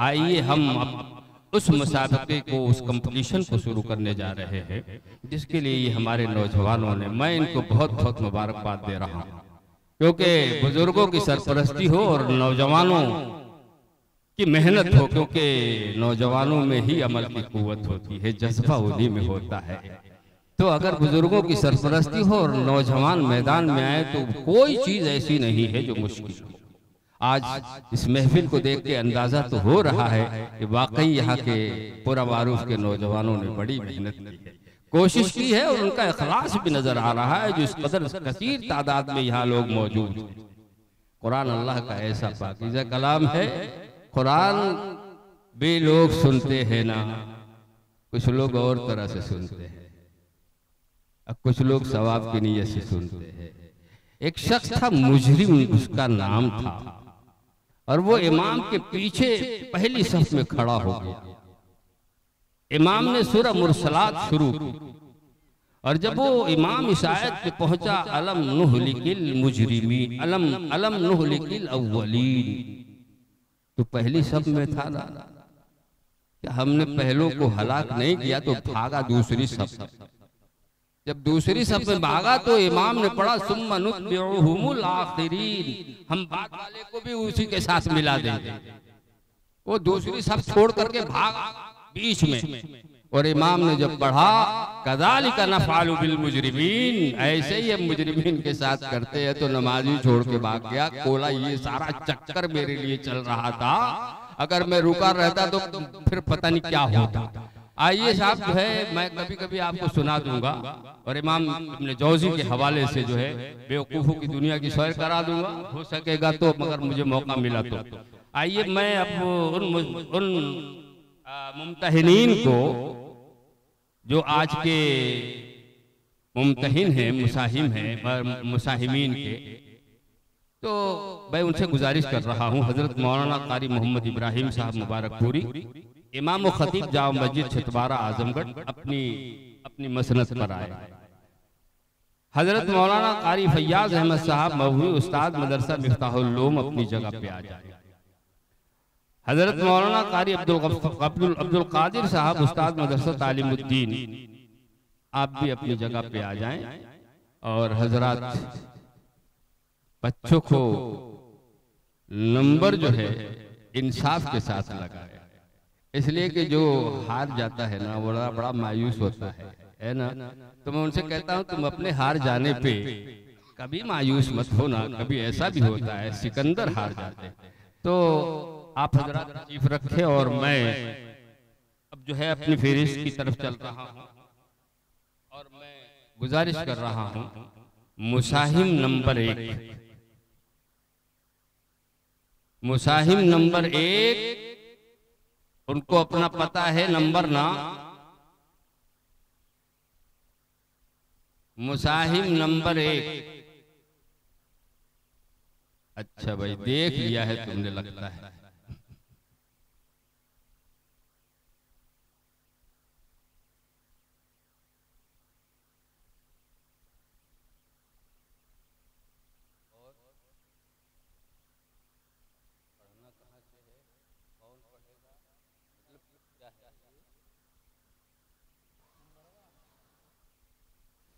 आइए हम अब उस मुसाबके को, उस कंपटीशन को शुरू करने जा रहे हैं जिसके लिए ये हमारे नौजवानों ने, मैं इनको बहुत बहुत मुबारकबाद दे रहा हूँ, क्योंकि बुजुर्गों की सरपरस्ती हो और नौजवानों की मेहनत हो, क्योंकि नौजवानों में ही अमल की कुव्वत होती है, जज्बा उन्हीं में होता है। तो अगर बुजुर्गों की सरपरस्ती हो और नौजवान मैदान में आए तो कोई चीज ऐसी नहीं है जो मुश्किल हो। आज इस महफिल को देख के अंदाजा तो हो रहा है कि वाकई यहाँ के पूरा मारूफ के नौजवानों ने बड़ी मेहनत की है, कोशिश की है, और उनका इखलास भी नजर आ रहा है, जो इस कदर कसीर तादाद में यहाँ लोग मौजूद हैं। कुरान अल्लाह का ऐसा पाकीज़ा कलाम है, कुरान भी लोग सुनते हैं ना, कुछ लोग और तरह से सुनते हैं, अब कुछ लोग सवाब की नीयत से सुनते हैं। एक शख्स था मुजरिम, उसका नाम था, और वो इमाम के पीछे पहली सफ में खड़ा हो गया। इमाम ने सूरह मुरसलात शुरू की, और जब वो इमाम इस आयत पे पहुंचा, अलम नुहलिकिल मुजरिमीन, अलम नुहलिकिल अव्वलीन, तो पहली सफ में था ना, क्या हमने पहलों को हलाक नहीं किया? तो भागा दूसरी सफ। जब दूसरी सफ में भागा तो इमाम ने पढ़ा सुम्मा नुत्बिउहुमुल आखिरीन, हम बाद वाले को भी उसी के साथ मिला देंगे। वो दूसरी सफ छोड़ करके भागा बीच में, और इमाम ने जब पढ़ा कज़ालिका नफ़अलु बिल मुजरिमीन, ऐसे ही हम मुजरिमीन के साथ करते हैं, तो नमाजी छोड़ के भाग गया। बोला ये सारा चक्कर मेरे लिए चल रहा था, अगर मैं रुका रहता तो फिर पता नहीं क्या होता। आइए साहब, जो है मैं कभी कभी आपको सुना दूंगा, और इमाम इब्न जौज़ी के हवाले से जो है बेवकूफ़ों की दुनिया की सैर करा दूंगा, हो सकेगा तो, मगर मुझे मौका मिला तो। आइए मैं अब उन मुम्तहिनीन को, जो आज के मुम्तहिन हैं, मुसाहिम हैं, मुसाहिमीन के, तो मैं उनसे गुजारिश कर रहा हूँ, हजरत मौलाना कारी मोहम्मद इब्राहिम साहब मुबारकपुरी, इमाम व खतीब जामा मस्जिद छतवारा आजमगढ़, अपनी मसनद पर आए। हजरत मौलाना कारी फैयाज अहमद साहब मौलवी उस्ताद मदरसा मिफ्ताहुल उलूम अपनी जगह पे आ जाए। हजरत मौलाना कारी अब्दुल कादिर साहब उस्ताद मदरसा तालीमुद्दीन, आप भी अपनी जगह पे आ जाएं। और हजरत बच्चों को नंबर जो है इंसाफ के साथ लगाए, इसलिए कि जो हार जाता है ना, बड़ा बड़ा मायूस होता है ना। तो मैं उनसे कहता हूं तुम अपने हार जाने पे कभी मायूस मत होना, कभी ऐसा भी होता है सिकंदर हार जाते। तो आप हजरत तशरीफ रखें, और मैं अब जो है अपनी फहरिस्त की तरफ चल रहा हूं, और मैं गुजारिश कर रहा हूं मुसाहिम नंबर 1, मुसाहिम नंबर 1, उनको अपना पता है नंबर ना, मुसाहिम नंबर 1। अच्छा भाई, देख लिया है तुमने लगता है।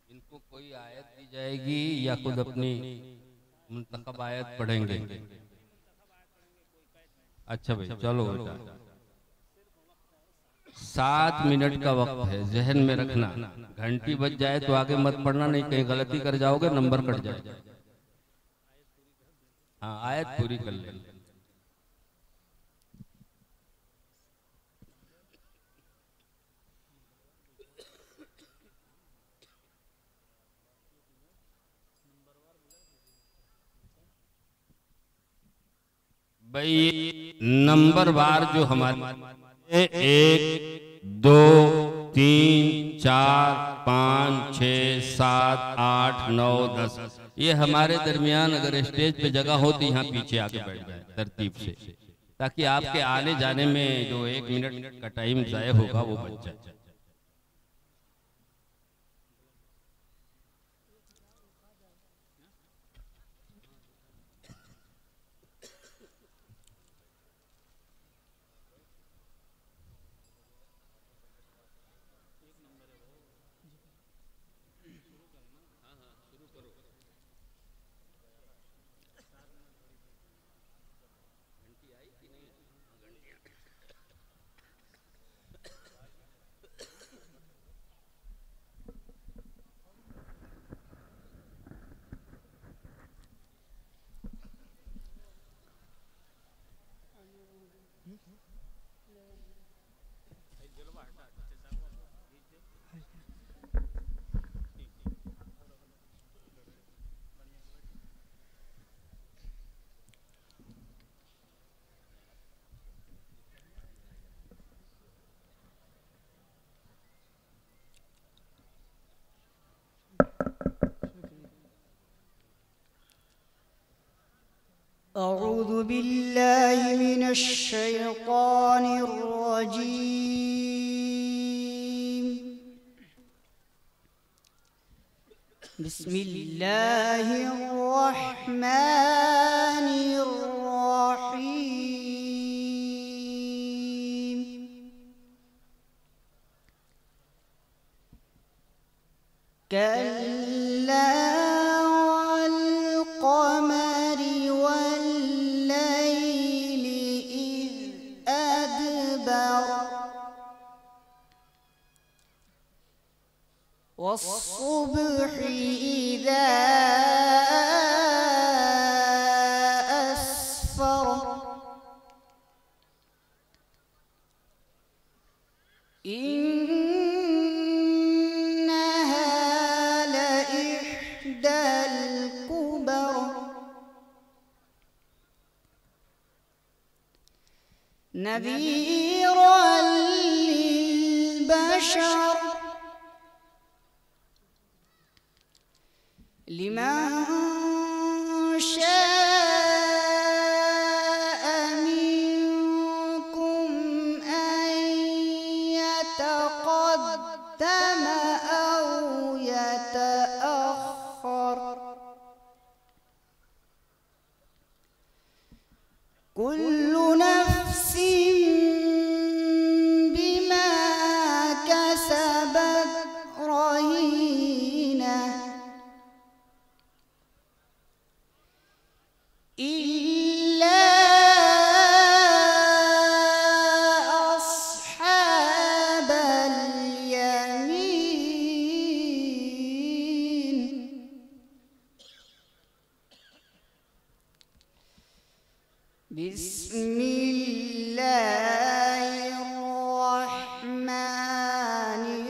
इनको कोई आयत दी जाएगी या खुद अपनी मुंतखब आयत पढ़ेंगे? अच्छा भाई चलो बेटा, 7 मिनट का वक्त है, जहन में रखना, घंटी बज जाए तो आगे मत पढ़ना, नहीं कहीं गलती कर जाओगे नंबर कट जाए। हाँ, आयत पूरी कर ले। भाई नंबर बार जो हमारे 1 2 3 4 5 6 7 8 9 10, ये हमारे दरमियान अगर स्टेज पे जगह हो तो यहाँ पीछे आके बैठ जाए तरतीब से, ताकि आपके आने जाने में जो 1 मिनट का टाइम ज़ाया होगा वो बच जाए। أعوذ بالله من الشيطان الرجيم. بسم الله الرحمن الرحيم. كلا والقمر والليل إذ أدبر والصبح إذا أسفر إنها لإحدى الكبر نذيرا للبشر لمن شاء منكم أن يتقدم أو يتأخر كل نفس بما كسبت رهينة إلا أصحاب اليمين بسم الله الرحمن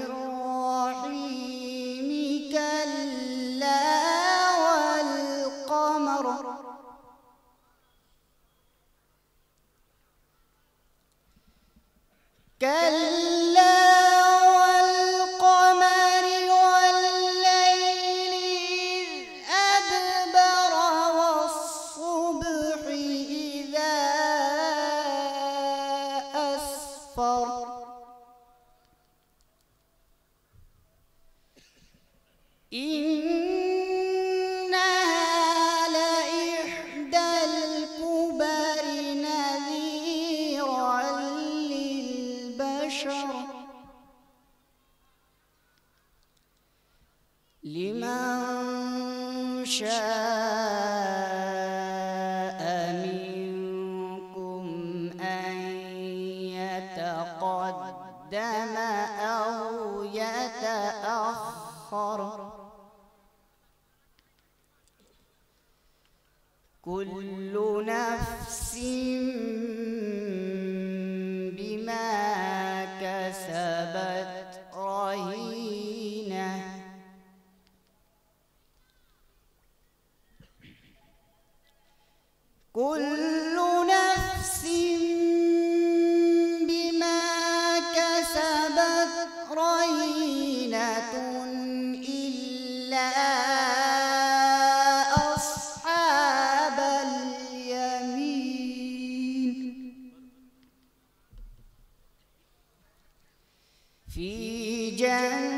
الرحيم. كلا والقمر كلا والقمر والليل إذ أدبر والصبح إذا أسفر إنها لإحدى الكبر نذيرا للبشر لمن شاء منكم أن يتقدم أو يتأخر كل نفس بما كسبت رهينة كل نفس بما كسبت رهينة إلا أصحاب اليمين في جنات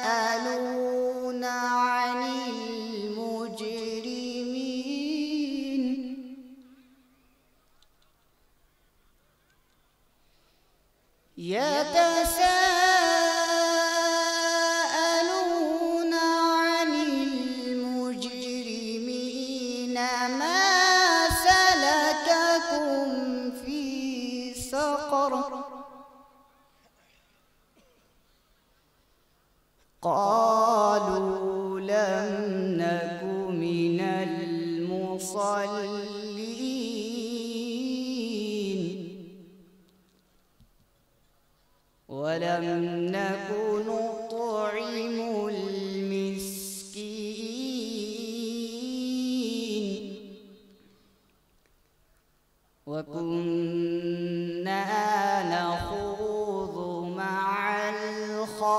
يتساءلون عن المجرمين يتساءلون عن المجرمين ما سلككم في سقر قالوا لم نك من المصلين ولم نك نطعم المسكين وكنا نخوض مع الخائضين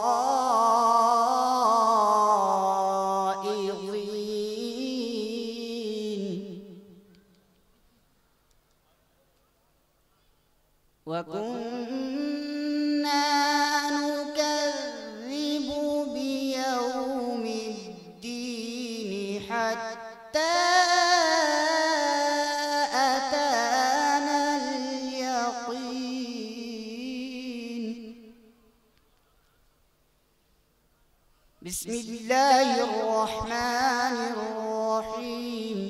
वकुन्ना नुकज़्ज़िबु बियौमिद्दीन हत्ता अतानल यक़ीन। बिस्मिल्लाहिर रहमानिर रहीम।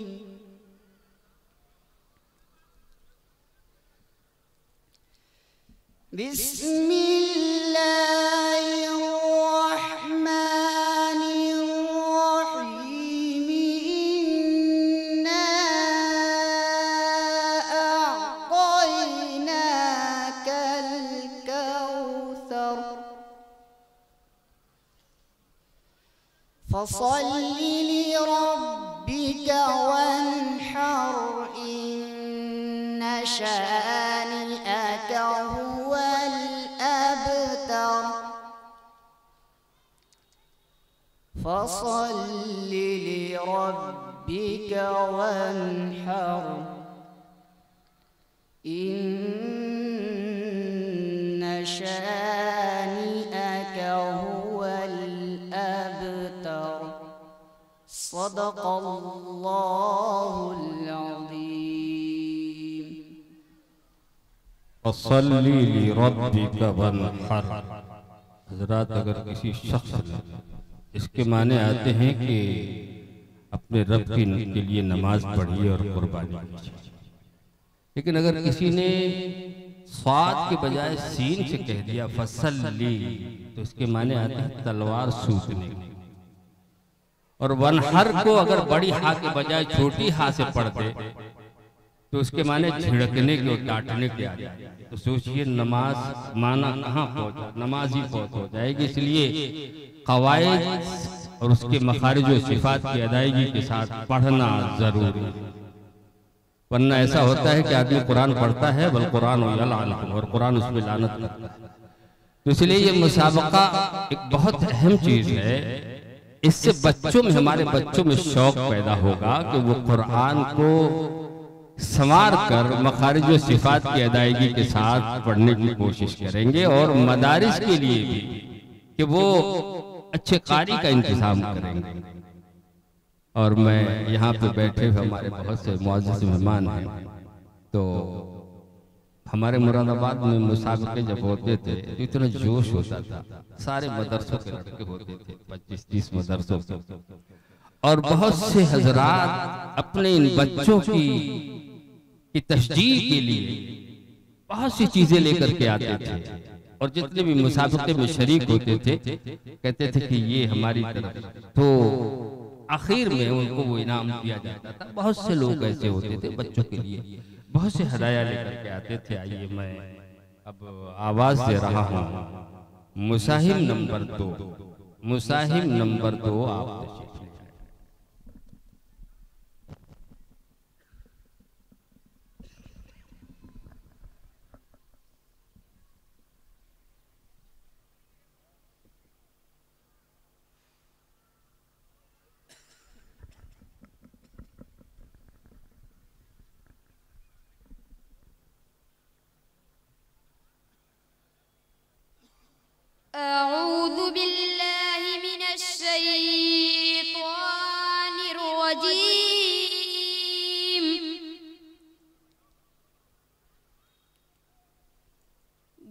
बिस्मिल्लाहिर्रहमानिर्रहीम। इन्ना अअतयनाकल कौसर फसल्लि लिरब्बिक वन्हर इन्न शानिअक हुवल अबतर। फसल्लि लिरब्बिक वन्हर इन्न शानिअक हुवल अबतर। सदक़ल्लाहुल अज़ीम। फसल्ली लिरब्बिक वन्हर। हज़रात, अगर किसी शख्स ने, इसके माने आते हैं कि अपने रब के लिए नमाज पढ़ी और कुर्बानी की। लेकिन अगर किसी ने स्वाद के बजाय सीन से कह दिया फसल्ली, तो इसके माने आते हैं तलवार सूखने। और वनहर को अगर बड़ी हा के बजाय छोटी हा से पढ़ दे तो उसके माने झिड़कने के और डांटने के आ जाए। तो सोचिए नमाज माना कहाँ पहुंचा, नमाज ही पहुंच हो जाएगी। इसलिए कवायद और उसके मखारिज और सिफात की अदायगी के साथ पढ़ना जरूरी है। वरना ऐसा होता है कि आदमी कुरान पढ़ता है बल कुरान और कुरान उसमें लानत करता है। तो इसलिए ये मुसाबका एक बहुत अहम चीज है। इससे बच्चों में, हमारे बच्चों में शौक पैदा होगा कि वो कुरान को संवार कर मखारिज व सिफात की अदायगी के साथ पढ़ने की कोशिश करेंगे। और मदारिस के लिए भी कि वो अच्छे कारी का इंतजाम करेंगे। और मैं यहाँ पे बैठे हुए हमारे बहुत से मुअज़्ज़िज़ मेहमान हैं। तो हमारे मुरादाबाद में मुसाबके जब होते थे तो इतना जोश होता था। सारे मदरसों के लड़के होते थे, 25-30 मदरसों के। और बहुत से हजरात अपने इन बच्चों की तशजीह के लिए बहुत सी चीजें लेकर के आते थे। और जितने भी मुसाबके में शरीक होते थे कहते थे कि ये हमारी तरफ। तो आखिर में उनको वो इनाम दिया जाता था। बहुत से लोग ऐसे होते थे बच्चों के लिए बहुत से हदाया लेकर के आते थे। आइए मैं अब आवाज दे रहा हूँ मुसाहिम नंबर 2। मुसाहिम नंबर 2 आप तशरीफ ले आए। أعوذ بالله من الشيطان الرجيم.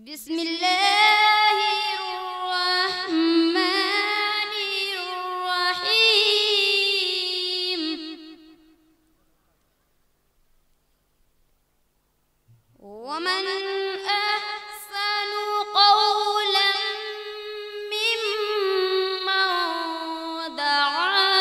بسم الله الرحمن الرحيم. ومن أحسن قولا ممن دعا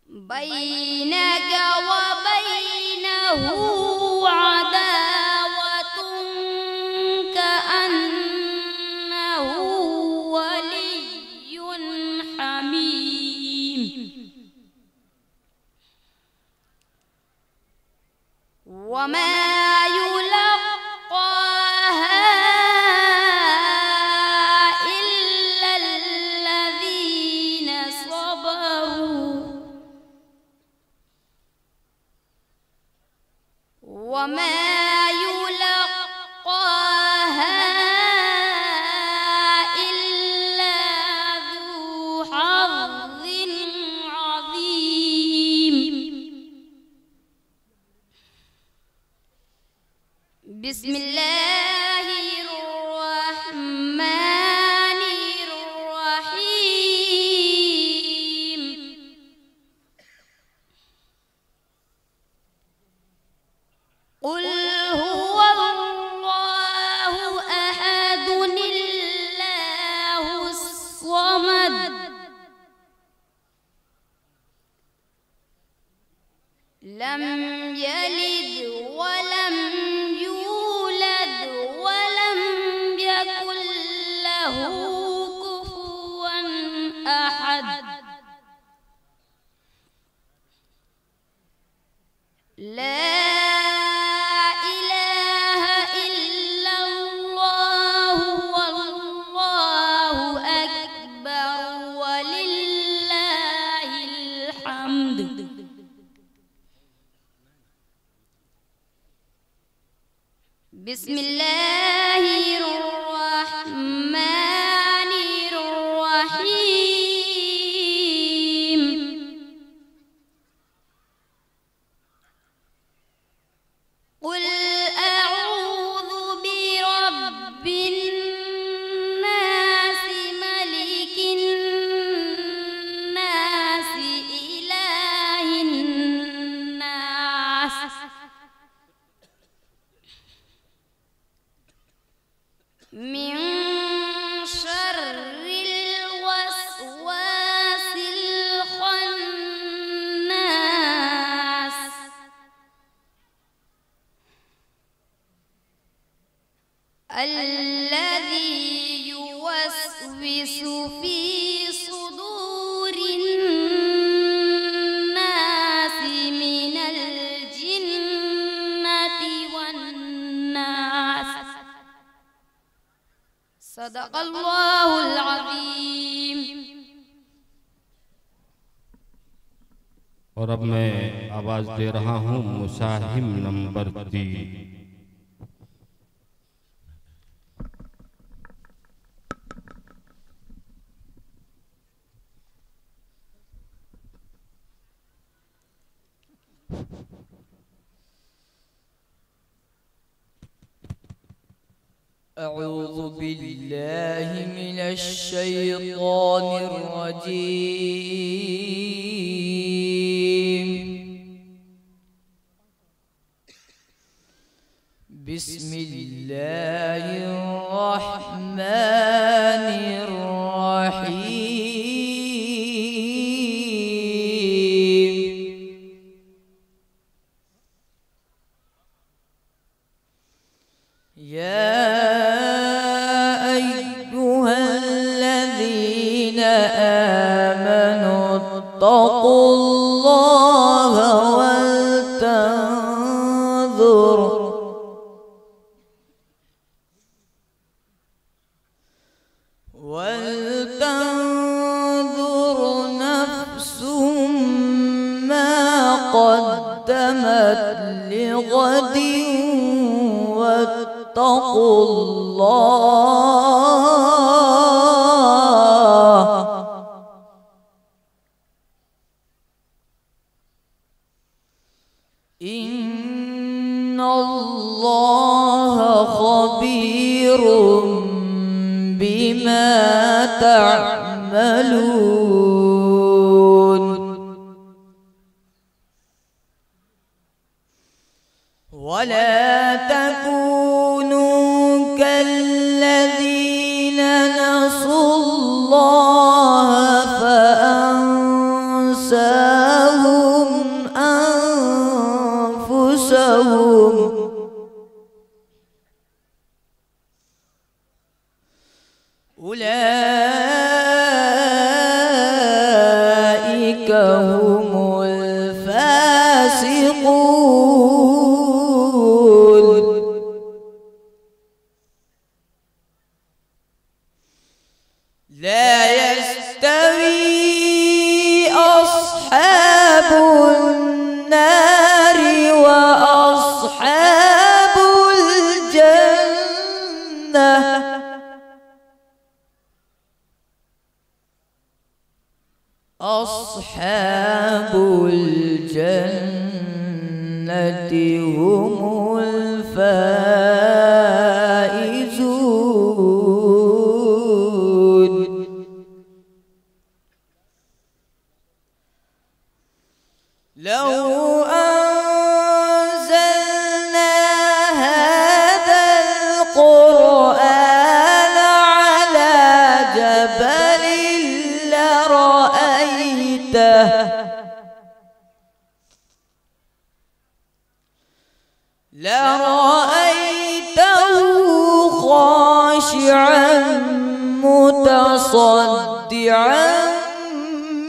بينك وبينه عداوة كأنه ولي حميم وما يلقاها إلا الذين صبروا وما يلقاها إلا ذو حظ عظيم بسم الله الرحمن الرحيم قل هو الله أحد الله الصمد لم يلد ولم يولد ولم يكن له كفوا أحد لا إله إلا الله والله أكبر ولله الحمد بسم الله الرحمن الرحيم قل أعوذ برب الناس ملك الناس إله الناس من شر الوسواس الخناس الذي يوسوس في صدور الناس من الجنة والناس صدق الله العظيم और अब मैं आवाज दे रहा हूँ मुसाहिम नंबर 3। أعوذ بالله من الشيطان الرجيم بسم الله الرحمن الرحيم يا اتقوا الله ولتنظر نفس ما قدمت لغد واتقوا الله إن الله خبير بما تعملون ولا تكونوا كالذين نسوا أولئك هم الفاسقون. لا يستوي أصحاب النار وأصحاب الجنة. أصحاب الجنة هم الفائزون. لو أنزلنا هذا القرآن على جبل لرأيته خاشعا متصدعا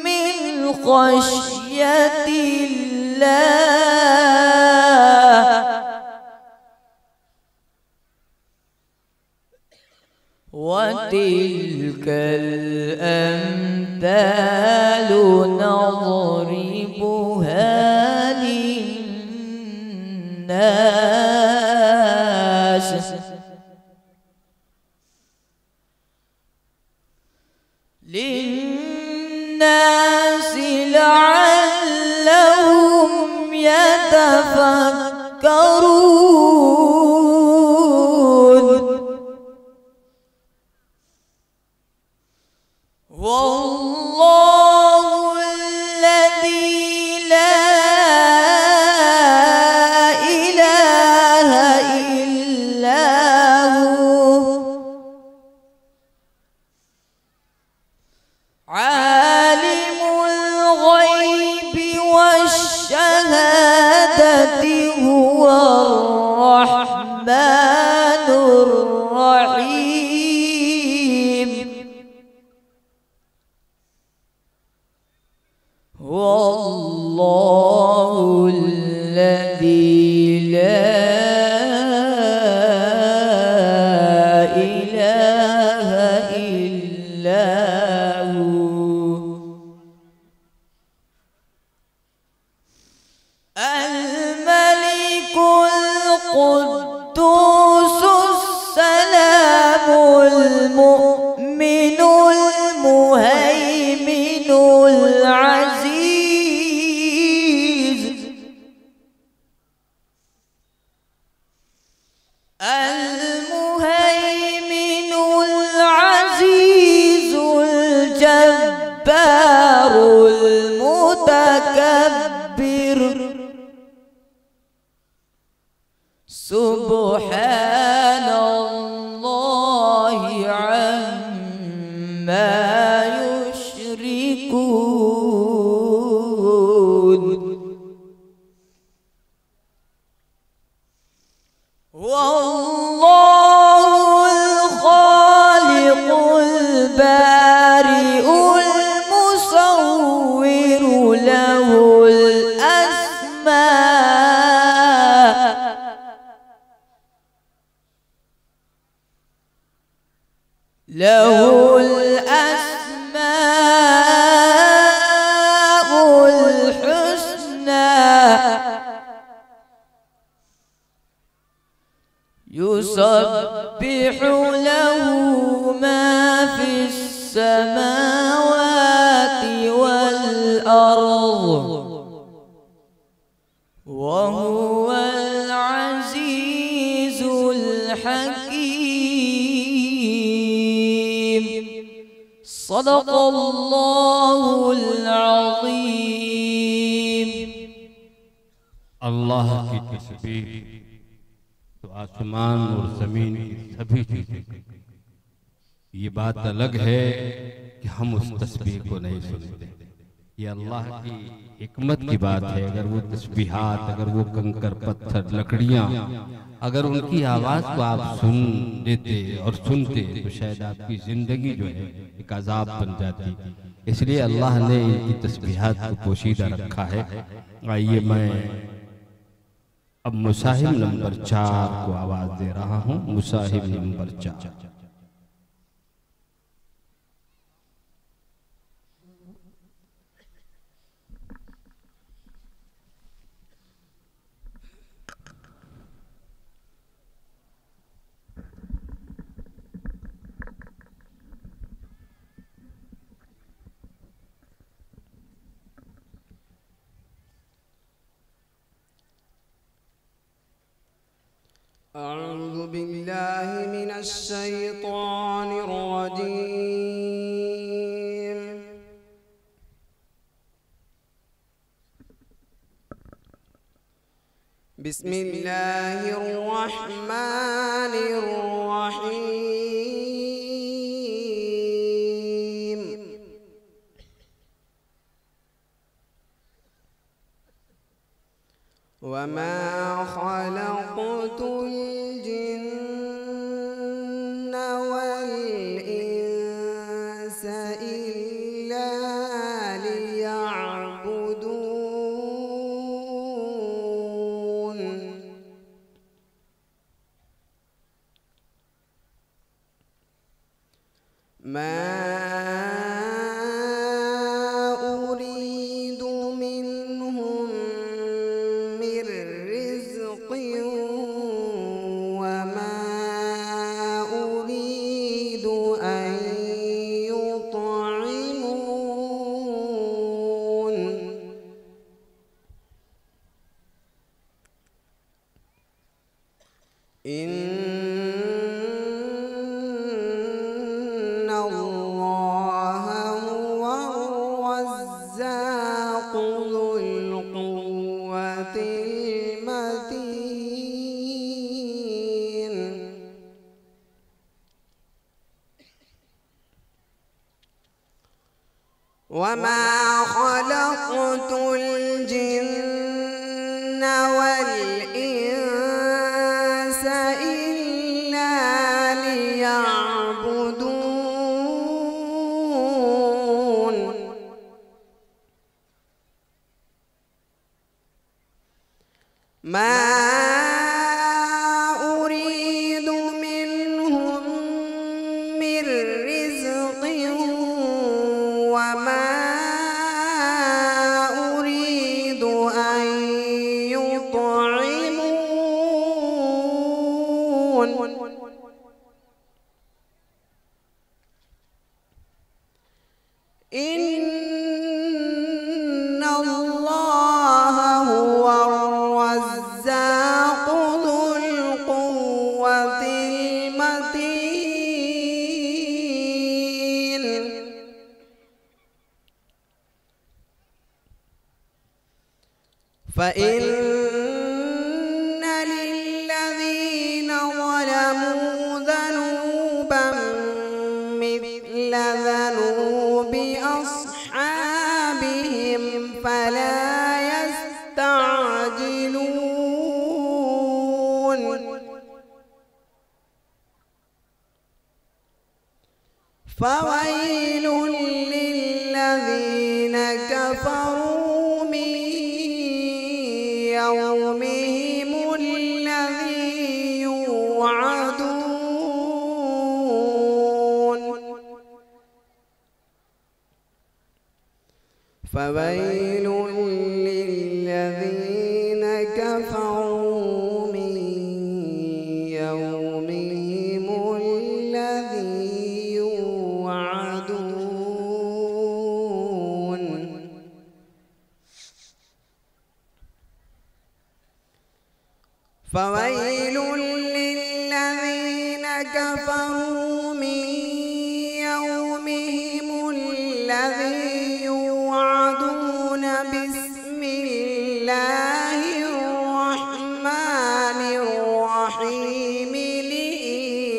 من خشية الله. وتلك الأمثال نضربها للناس لعلهم يتفكرون. والله الذي لا إله إلا هو عالم الغيب والشهادة هو الرحمن الرحيم. والله الذي لا إله إلا هو الملك القدوس السلام المؤمن المهيمن العزيز المهيمن العزيز الجبار المتكبر. سبحان الله عما يشركون. والله الخالق البارئ المصور له الأسماء الحسنى يسبح له ما في السماوات والأرض وهو العزيز الحكيم. صدق الله العظيم. अल्लाह की तस्बीह तो आसमान और ज़मीन की सभी चीजें। ये बात अलग है कि हम उस तस्बीह को नहीं सुनते। ये अल्लाह की हिकमत की बात है। अगर वो तस्बीहात, अगर वो कंकर पत्थर लकड़ियाँ अगर उनकी आवाज़ को आप सुन लेते और सुनते तो शायद आपकी ज़िंदगी जो है एक अजाब बन जाती। इसलिए अल्लाह ने इनकी तस्बीहात को पोशीदा रखा है। आइए मैं अब मुसाहिब नंबर 4 को आवाज़ दे रहा हूँ। मुसाहिब नंबर 4। أعوذ بالله من الشيطان الرجيم. بسم الله الرحمن الرحيم. وما خلقت الجن والإنس إلا ليعبدون. ما أريد منهم من رزق وما أريد أن يطعمون. إن الله هو الرزاق ذو القوة المتين. وما خلقت الجن والإنس إلا ليعبدون. ما أريد منهم من رزق وما أريد أن يطعمون. إن الله هو الرزاق ذو القوة المتين. فإن للذين ظلموا ذنوبا مثل ذنوب أصحابهم فلا يستعجلون. فويل للذين كفروا من يومهم الذي يوعدون. فويل للذين كفروا من يومهم الذي يوعدون. فويل للذين كفروا من يومهم الذي يوعدون. بسم الله الرحمن الرحيم.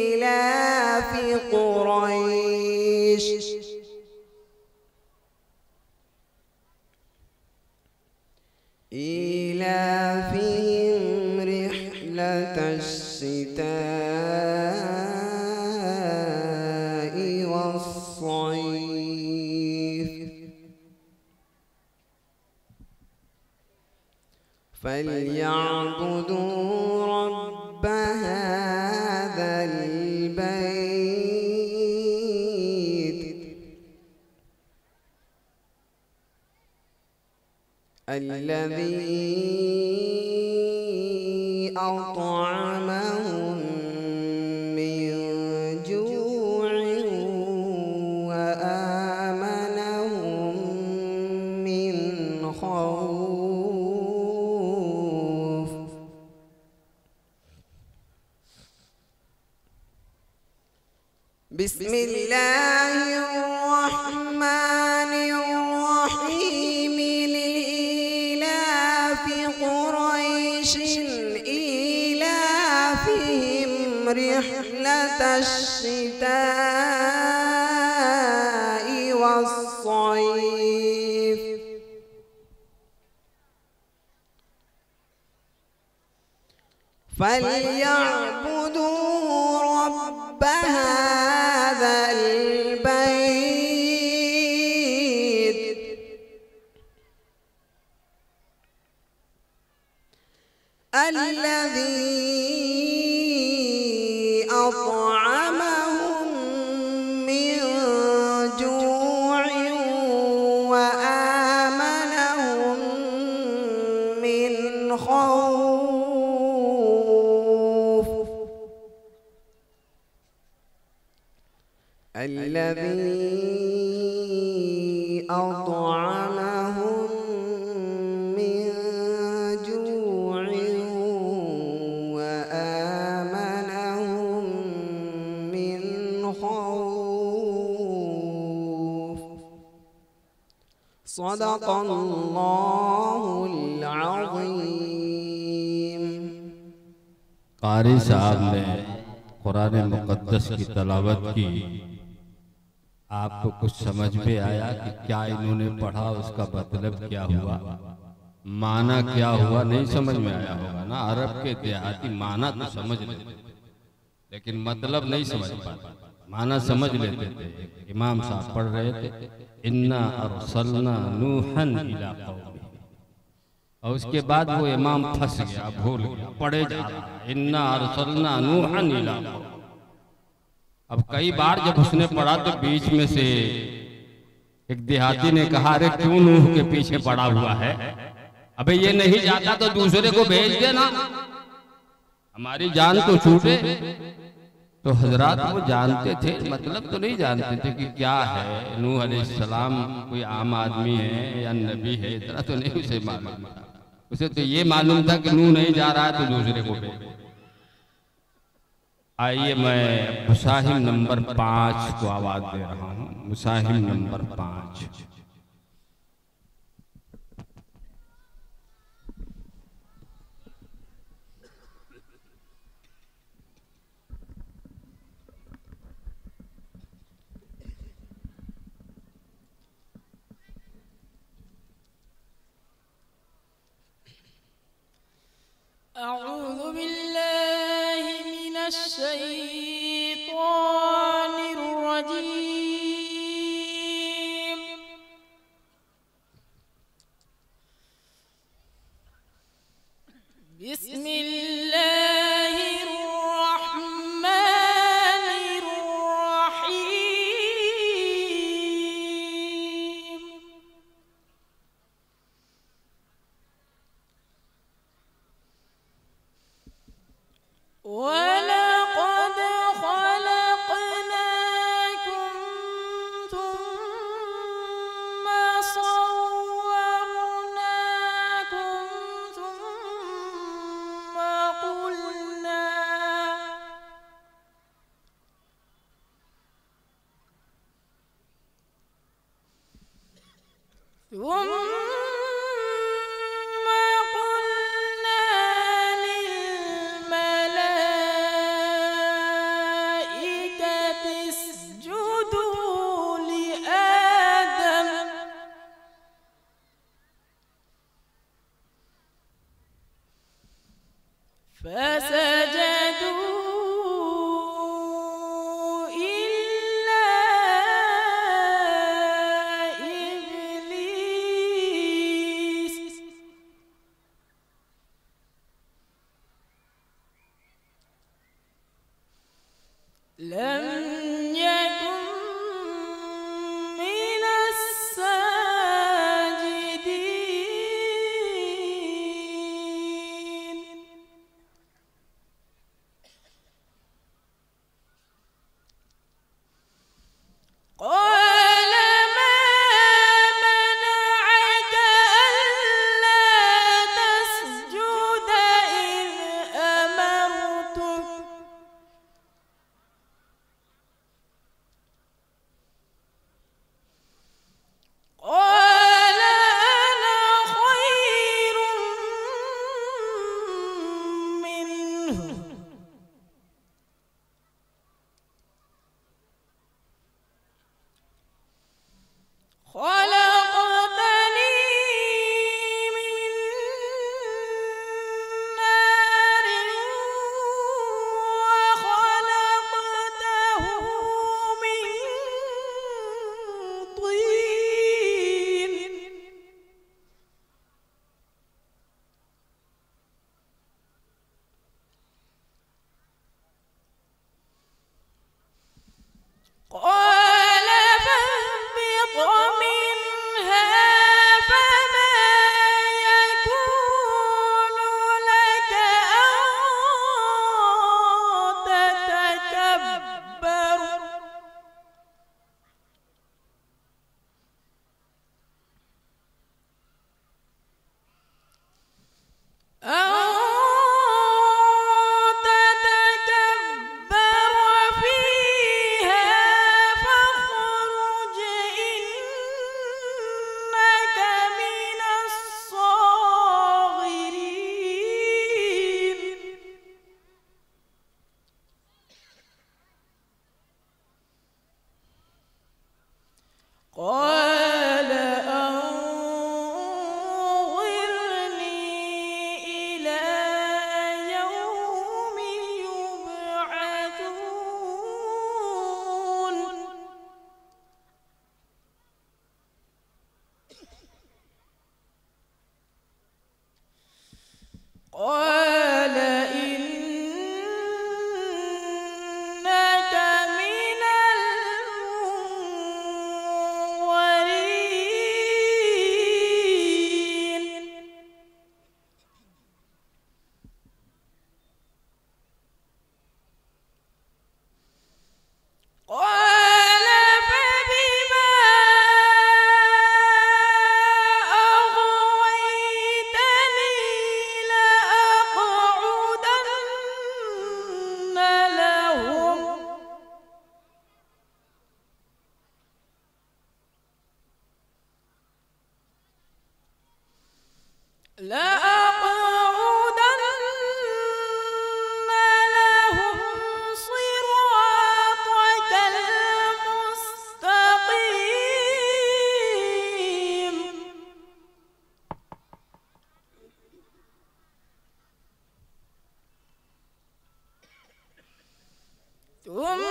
لإيلاف قريش إيلافهم رحلة والصيف فليعبدوا رب هذا البيت الذي أطعمهم من جوع وآمنهم من خوف. بسم الله الرحمن الرحيم. لإيلاف قريش إيلافهم رحلة الشتاء والصيف فليعبدوا رب هذا البيت الذي أطعمهم من جوع وآمنهم من خوف. الذي أطعمهم من جوع وآمنهم من خوف. صدق الله العظيم. कारी साहब ने कुरान मुक़द्दस की तलावत की। आपको कुछ समझ में आया कि क्या इन्होंने पढ़ा, उसका मतलब क्या हुआ, माना क्या हुआ? नहीं समझ में आया होगा ना। अरब के देहाती माना तो समझ लेते लेकिन मतलब नहीं समझ पाते। माना समझ लेते थे। इमाम साहब पढ़ रहे थे इन्ना अरसलना नूहन इला कौमी, और उसके बाद वो इमाम फंस गया, भूल गया, पढ़े जा रहा इन्ना अरसलना नूहन इला कौमी। अब कई बार जब उसने पढ़ा तो बीच में से एक देहाती ने कहा, अरे क्यों नूह के पीछे पड़ा हुआ है? अबे ये नहीं जाता तो दूसरे को भेज देना, हमारी जान तो छूटे। तो हजरात वो जानते थे, मतलब तो नहीं जानते थे कि क्या है नूह अलैहिस्सलाम कोई आम आदमी है या नबी है, इतना तो नहीं उसे मालूम था। उसे तो ये मालूम था कि नूह नहीं जा रहा है तो दूसरे को भेज। आइए मैं मुसाहिम नंबर 5 को आवाज दे रहा हूँ। मुसाहिम नंबर 5। أعوذ بالله من الشيطان الرجيم. بسم الله الرحمن الرحيم. ولقد خلقناكم ثم صورناكم ثم قلنا للملائكة اسجدوا لآدم فسجدوا لم يكن من الساجدين قال ما منعك ألا تسجد إذ أمرتك قال أنا خير منه خلقتني من نار وخلقته من طين قال فاهبط منها فما يكون لك أن تتكبر فيها فاخرج إنك من الصاغرين قال أنظرني إلى يوم يبعثون قال إنك من المنظرين قال فبما أغويتني لأقعدن لهم صراطك المستقيم ثم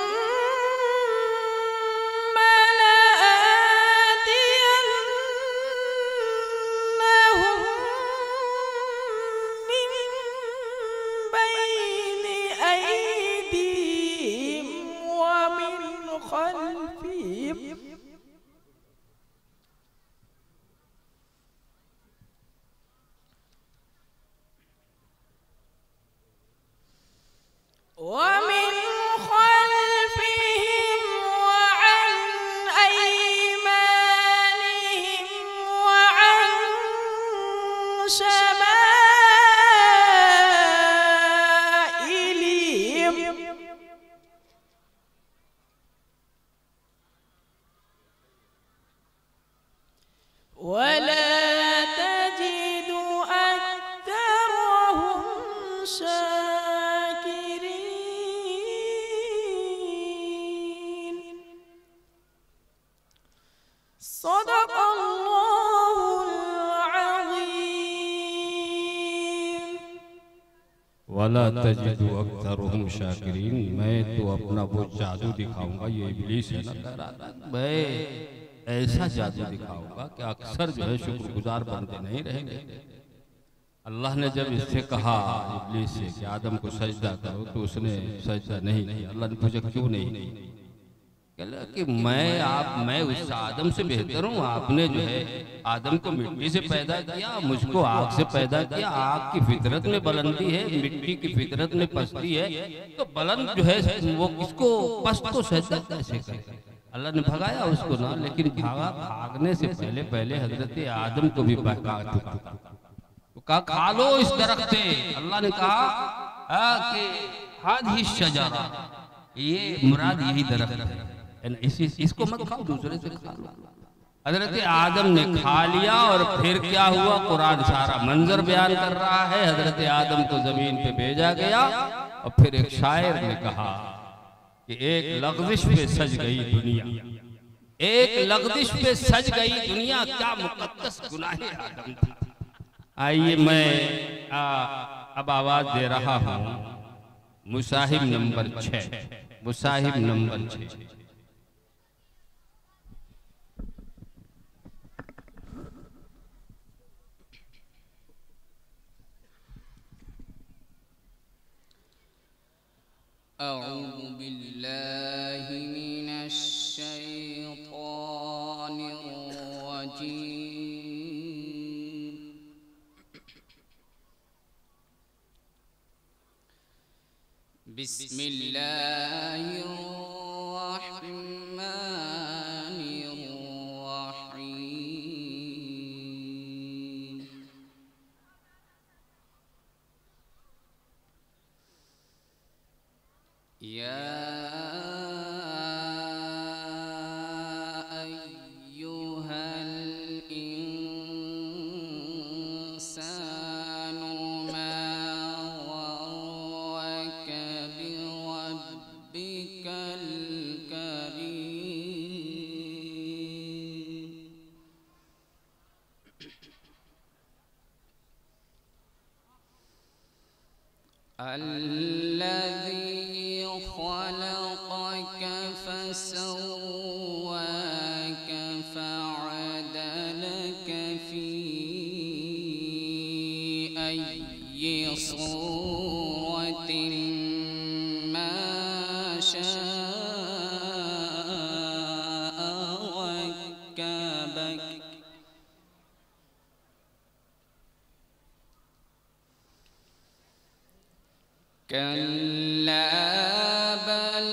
لآتينهم من بين أيديهم ومن خلفهم وعن أيمانهم وعن شمائلهم ولا تجد أكثرهم شاكرين صدق الله العظيم वला तजिदु अक्सरहुम शाकिरीन। मैं तो अपना वो जादू दिखाऊंगा, ये इब्लीस है ना, मैं ऐसा जादू दिखाऊंगा कि अक्सर जो है शुक्रगुजार बंदे नहीं रहेंगे। अल्लाह ने जब इससे कहा इब्लीस से कि आदम को सजदा करो तो उसने सजदा नहीं किया। अल्लाह ने पूछा क्यों नहीं? कहला कि मैं उस आदम से बेहतर हूँ। आपने जो है आदम को मिट्टी से पैदा किया, मुझको आग से पैदा किया। आग की फितरत में बुलंदी है, मिट्टी की फितरत में पस्ती है, तो बुलंद जो है वो किसको पस्त को सजदा कैसे करे? अल्लाह ने भगाया उसको ना, लेकिन भागने से पहले हजरत आदम को भी भगा चुका। तो कहा खा लो इस दरख्त से। अल्लाह ने कहा कि हादिही शजरा, ये मुराद यही दरख्त है, इसको मत खाओ, दूसरे से खा लो। हजरत आदम ने खा लिया और फिर क्या हुआ? कुरान सारा मंजर बयान कर रहा है। हजरत आदम को जमीन पे भेजा गया और फिर एक शायर ने कहा कि एक लग़ज़िश पे सज गई दुनिया, एक लग़ज़िश पे सज गई दुनिया, क्या मुक़द्दस गुनाहे आदम था। आइए मैं अब आवाज दे रहा हूं मुसाहिब नंबर 6, मुसाहिब नंबर 6। أعوذ بالله من الشيطان الرجيم. بسم الله الرحمن الرحيم. يا أيها الإنسان ما غرك بربك الكريم الذي خلقك فسواك فعدلك في أي صورة ما شاء ركبك كلا بل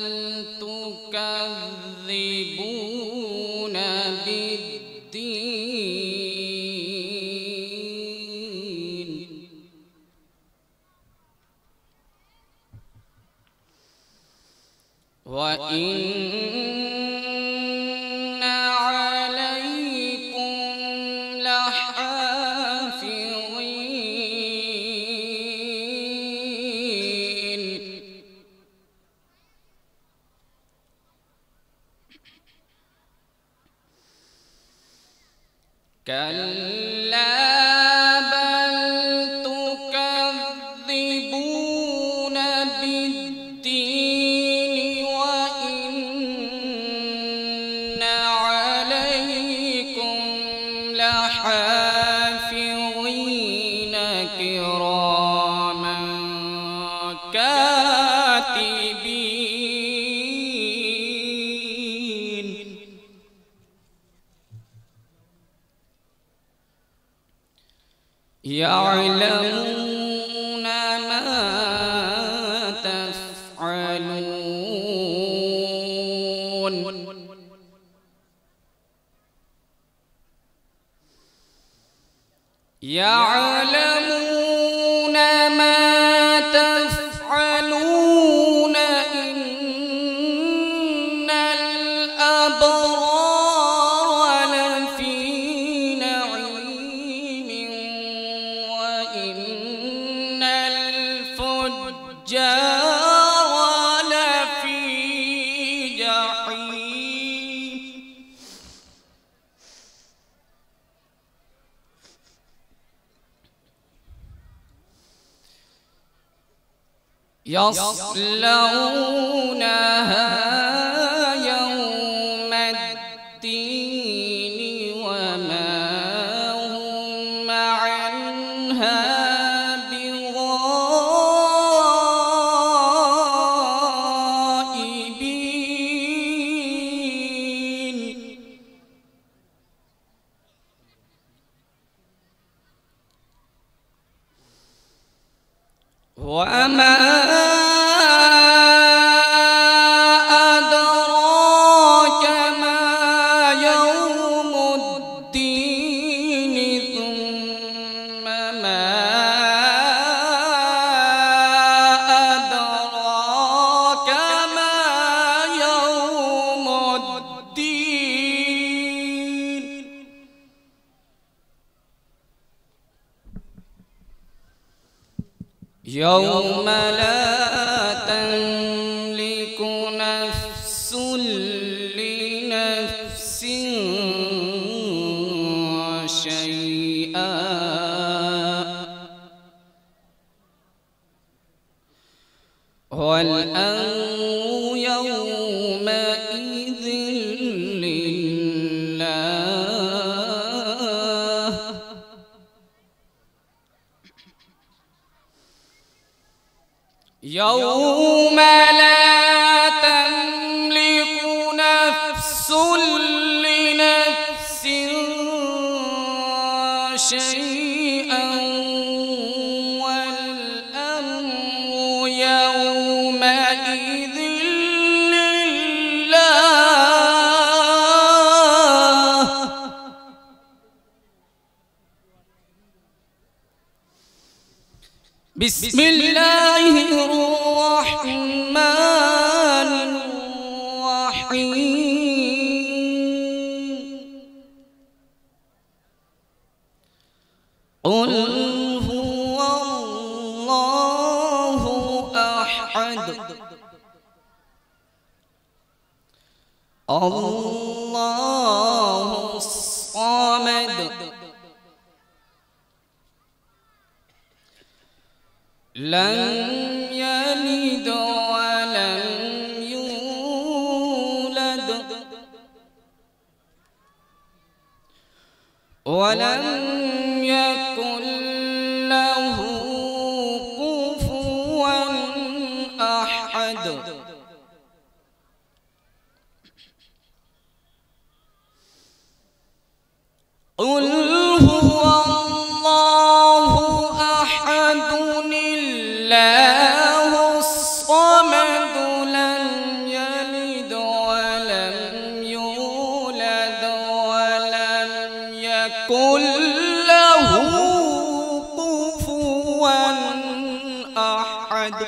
تكذبون بالدين وإن عليكم لحافظين كلا بل تكذبون بالدين وإن عليكم لحافظين كراما كاتبين يعلمون ما تفعلون يعلمون ما تفعلون إن الأبرار لفي نعيم وإن الفجار لفي جحيم يصلونها يوم الدين وما هم عنها यौम ला तमलिकु नफ्सुन लिनफ्सिन शैआ वल अम्रु यौमइज़िन लिल्लाह यौम ला तमलिकु नफ्सुन लिनफ्सिन शैअन वल अम्रु यौमइज़िन लिल्लाह बिस्मिल्लाहिर्रहमानिर्रहीम क़ुल हुवल्लाहु अहद अल्लाहुस समद लम यलिद वलम यूलद वलम यकुन लहु कुफुवन अहद क़ुल हुवल्लाहु अहद अल्लाहुस समद लं यलिद वलं यूलद वलं यकुन लहु कुफुवन अहद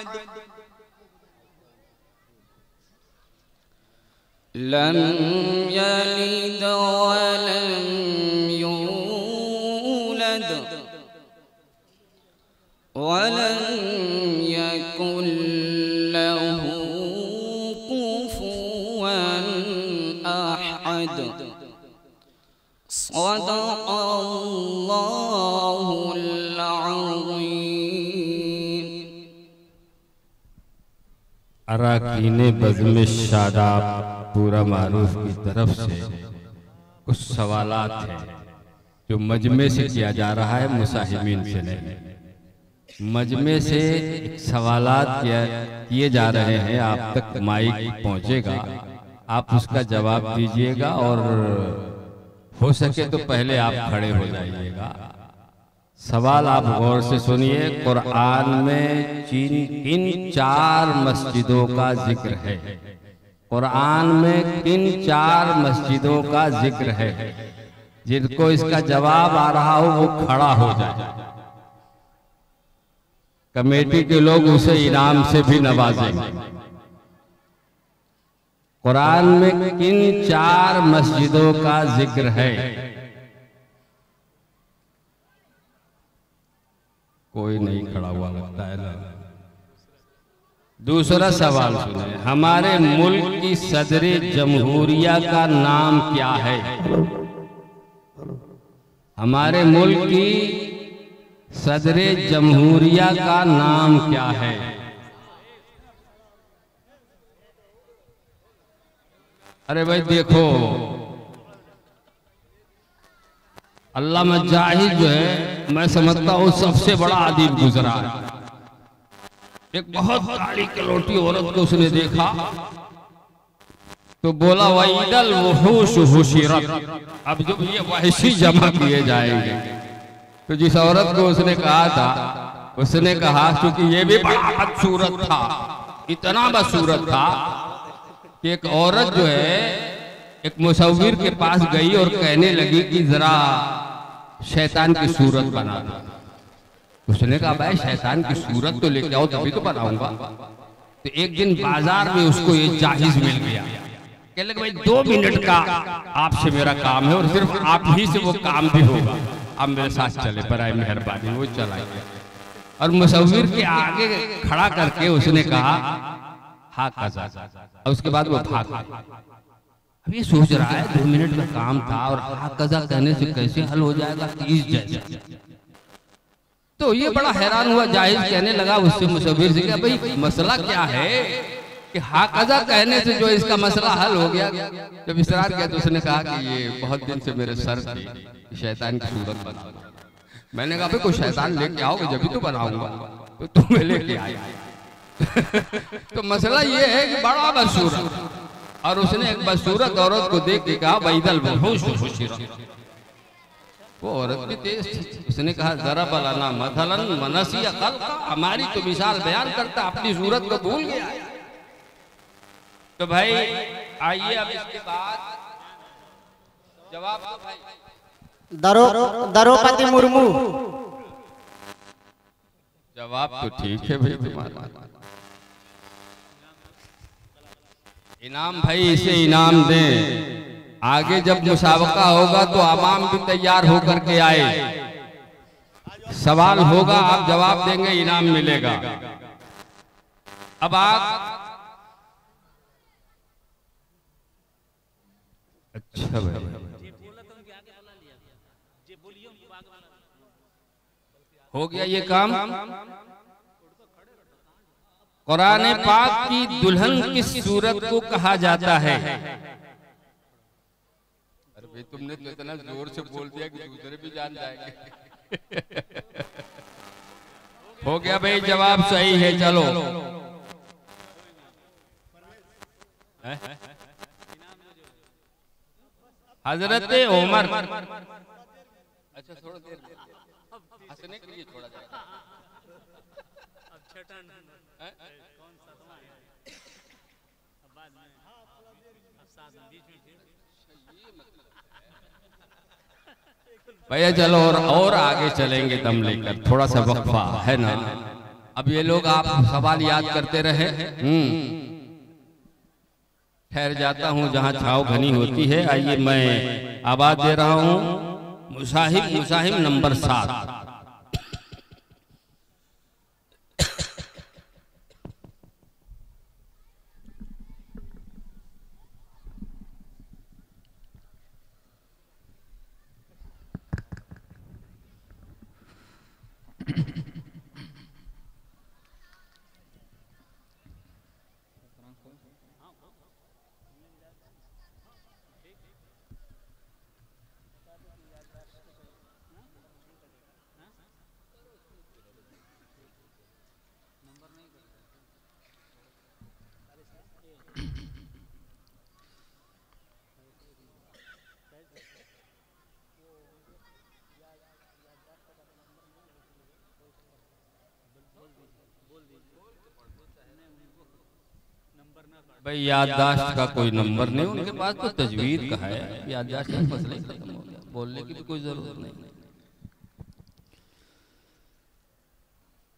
लम यलिद वलं यूलद वलं यकुन लहु कुफुवन अहद सदक़ल्लाहुल अज़ीम। अराकीने बज़्म शादाब पूरा मारूफ की तरफ से कुछ सवालात हैं जो मजमे से किया जा रहा है, मुसाहिमीन से नहीं। मजमे से सवालात किए जा रहे हैं, आप तक माइक पहुंचेगा, आप उसका जवाब दीजिएगा और हो सके तो पहले आप खड़े हो जाइएगा। सवाल आप गौर से सुनिए। कुरान में किन 4 मस्जिदों का जिक्र है? कुरान में किन 4 मस्जिदों का जिक्र है? जिनको इसका जवाब आ रहा हो वो खड़ा हो जाए। कमेटी के लोग उसे इनाम से भी नवाजेंगे। कुरान में किन 4 मस्जिदों का जिक्र है? कोई नहीं खड़ा हुआ लगता है ना। दूसरा सवाल सुने, हमारे मुल्क की सदर जमहूरिया का नाम क्या है? हमारे मुल्क की सदर जमहूरिया का नाम क्या है? अरे भाई देखो, अल्लामा जाहिद जो है, मैं समझता हूँ सबसे बड़ा अदीब गुजरा है। एक बहुत काली कलोटी औरत को उसने देखा तो बोला वईदल वहूश हुशिरत। अब जब ये वहशी जमा किए जाएंगे तो जिस औरत को उसने कहा था, उसने कहा क्योंकि ये भी बड़ा बदसूरत था, इतना बदसूरत था कि एक औरत जो है एक मुसव्विर के पास गई और कहने लगी कि जरा शैतान की सूरत बना दो। उसने कहा भाई शैतान की सूरत तो लेके आओ तभी तो बनाऊंगा। तो एक दिन बाजार में उसको ये जाहिज मिल गया। कहने लगे भाई 2 मिनट का आपसे मेरा काम है और सिर्फ आप ही से वो काम भी होगा, आप मेरे साथ चले बराए मेहरबानी। वो चला गया। और मुसव्विर के आगे खड़ा करके उसने कहा हा कज़ा, और उसके बाद वो भाग गया। अब ये सोच रहा है 2 मिनट का काम था और हा कज़ा कहने से कैसे हल हो जाएगा 30 जैसे। तो ये बड़ा हैरान हुआ, जाहिज कहने लगा उससे मुसव्विर से कि भाई मसला क्या है कि हा कज़ा कहने से जो इसका मसला हल हो गया। जब इसरार किया तो उसने कहा कि ये बहुत दिन से मेरे सर थी शैतान की सूरत बना। मैंने कहा भाई कोई शैतान लेके आओगे जब भी तो बनाऊंगा, तो तुम्हें लेके आया। तो मसला ये है कि बड़ा बदसूरत, और उसने एक बदसूरत औरत को देख के कहा बैदल वो औरत भी तेज थी। उसने कहा जरा बलाना मथलन मनसिया खल्का, हमारी तो मिसाल बयान करता अपनी सूरत को भूल गया। तो भाई आइए अब इसके बाद जवाब दो भाई। द्रौपदी मुर्मू। जवाब तो ठीक है भाई तुम्हारा। इनाम भाई इसे इनाम दें। आगे जब मुसाबका होगा तो आवाम भी तैयार होकर के आए। सवाल होगा, आप जवाब देंगे, इनाम मिलेगा। अब आप अच्छा भाई हो गया ये काम। कुरान पाक की दुल्हन किस सूरत को कहा जाता है? अरे भाई तुमने तो इतना जोर से बोल दिया कि दूसरे भी जान जाएंगे। हो गया भाई, जवाब सही है। चलो हजरत उमर। अच्छा थोड़ा देर हंसने के लिए छोड़ा जाएगा। भैया चलो और आगे चलेंगे दम लेकर, थोड़ा सा वक्फा है ना। अब ये लोग आप सवाल याद करते रहे। ठहर जाता हूँ जहाँ छाव घनी होती है। आइए मैं आवाज दे रहा हूँ मुसाहिब नंबर 7। भाई याददाश्त का कोई नंबर नहीं, उनके पास तो तजवीर का है। याददाश्त का मसला ही खत्म हो गया, बोलने की भी कोई जरूरत नहीं।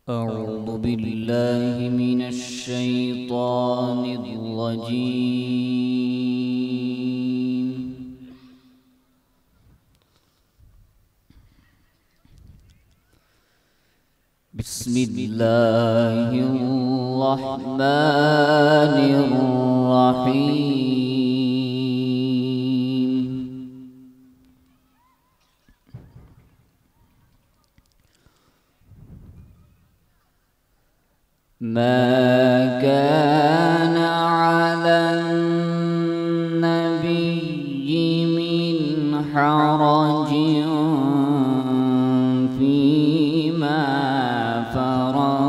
अऊज़ु बिल्लाहि मिनश शैतानिर रजीम। बिस्मिल्लाहिर रहमानिर रहीम। मा काना अलन नबिय्यि मिन हरजिन फीमा फरदल्लाहु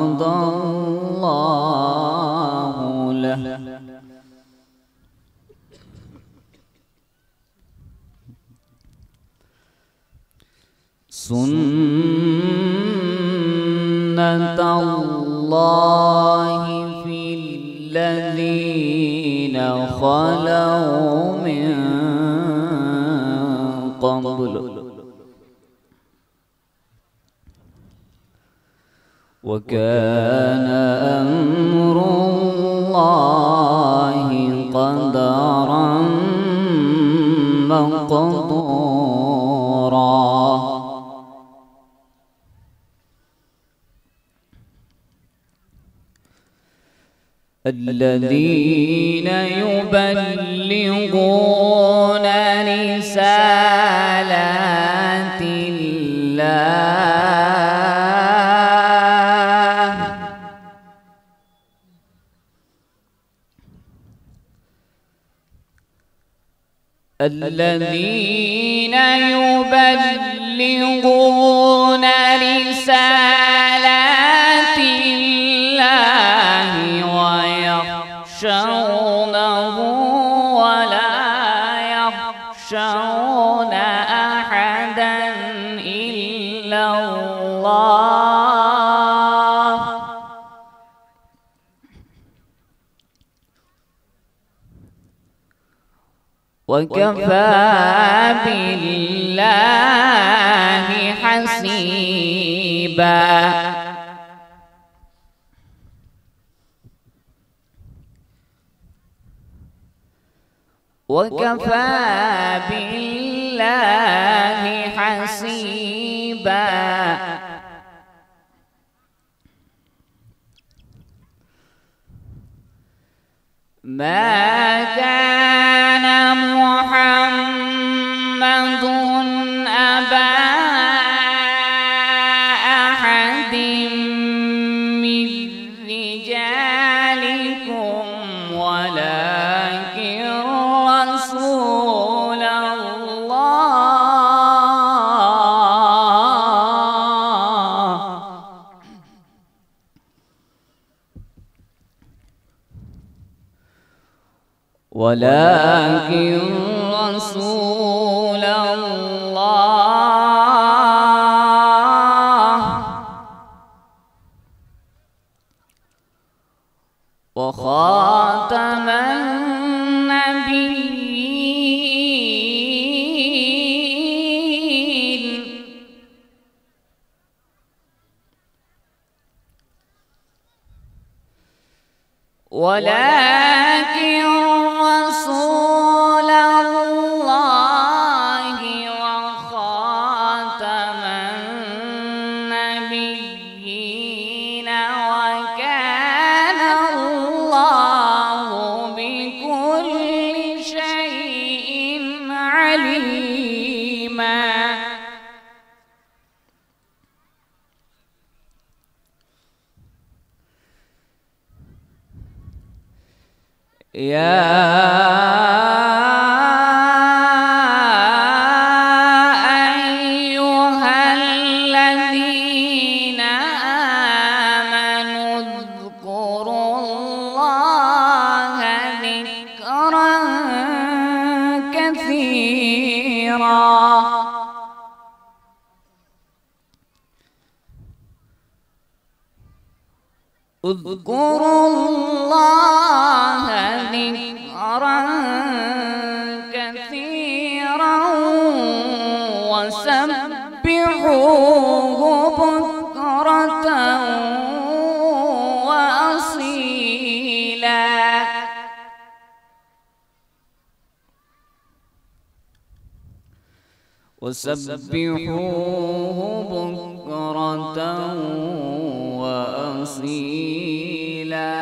लहु सुन्नतल्लाहि फिल्लज़ीना खलौ मिन क़ब्ल वकान अम्रुल्लाहि क़दरन मक़दूरा। الذين يبلغون رسالات الله الذين يبلغون رسالات الله ويخشونه ولا يخشون أحدا إلا الله وكفى بالله حسيبا وكفى بالله حسيبا ما كان محمد أبا أحد من رجالكم ولكن رسول الله ولكن رسول الله وخاتم النبيين ولكن رسول الله وخاتم النبيين وكان الله بكل شيء عليما يا أيها الذين آمنوا اذكروا الله ذكرا كثيرا اذكروا الله ذكرا كثيرا وسبحوه بكرة وأصيلا وسبحوه بكرة وأصيلا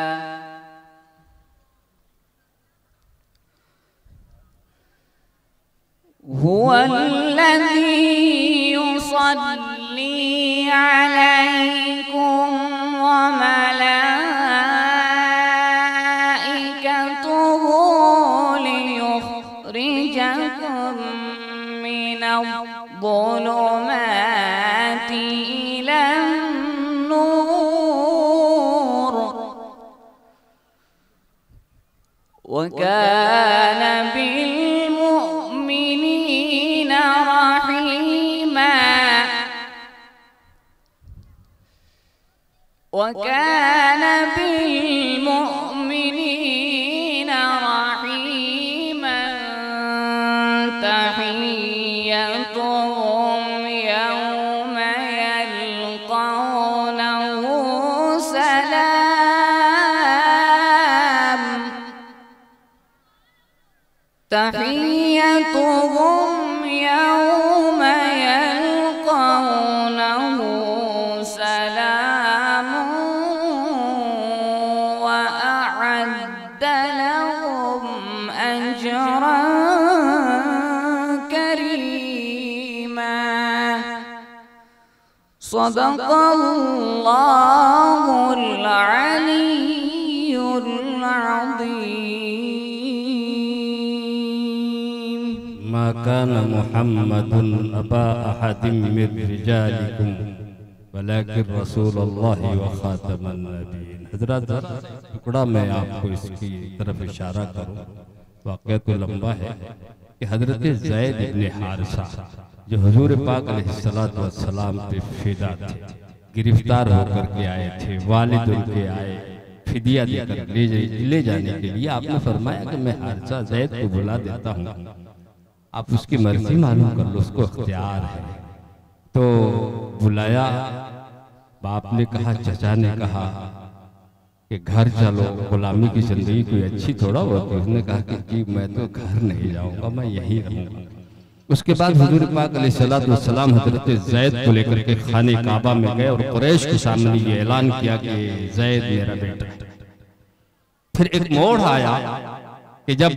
هو الذي يصلي عليكم وملائكته ليخرجكم من الظلمات إلى النور وكان بالمؤمنين رحيما وكان بالمؤمنين رحيما تحيتهم يوم يلقونه سلام تحيتهم يوم يلقونه سلام وأعد सदक़ल्लाहुल अलीयुल अज़ीम। मा काना मुहम्मदुन अबा अहदिम मिर रिजालिकुम वलाकिन रसूलुल्लाहि व खातमन नबीय्यीन। हज़रत टुकड़ा मैं आपको इसकी तरफ इशारा करूँ, वाक़या तो लंबा है कि हज़रत ज़ैद इब्ने हारिसा जो हुज़ूर पाक अलैहिस्सलातु वस्सलाम पे फिदा थे, गिरफ्तार होकर के आए थे, वालिद उनके आए फिदिया देकर ले जाने के लिए। आपने फरमाया कि मैं हारिसा ज़ैद को बुला देता हूँ, आप उसकी मर्जी मालूम कर लो, उसको इख्तियार है। तो बुलाया, बाप ने कहा, चचा ने कहा कि घर चलो, गुलामी की जिंदगी कोई अच्छी थोड़ा होती। उसने कहा कि जी मैं तो घर नहीं जाऊंगा, मैं यहीं रहूंगा। उसके बाद हुजूर पाक अलैहिस्सलातु वस्सलाम हज़रत ज़ैद को लेकर के खाने काबा में गए और कुरैश के सामने ये ऐलान किया कि ज़ैद मेरा बेटा है। फिर एक मोड़ आया कि जब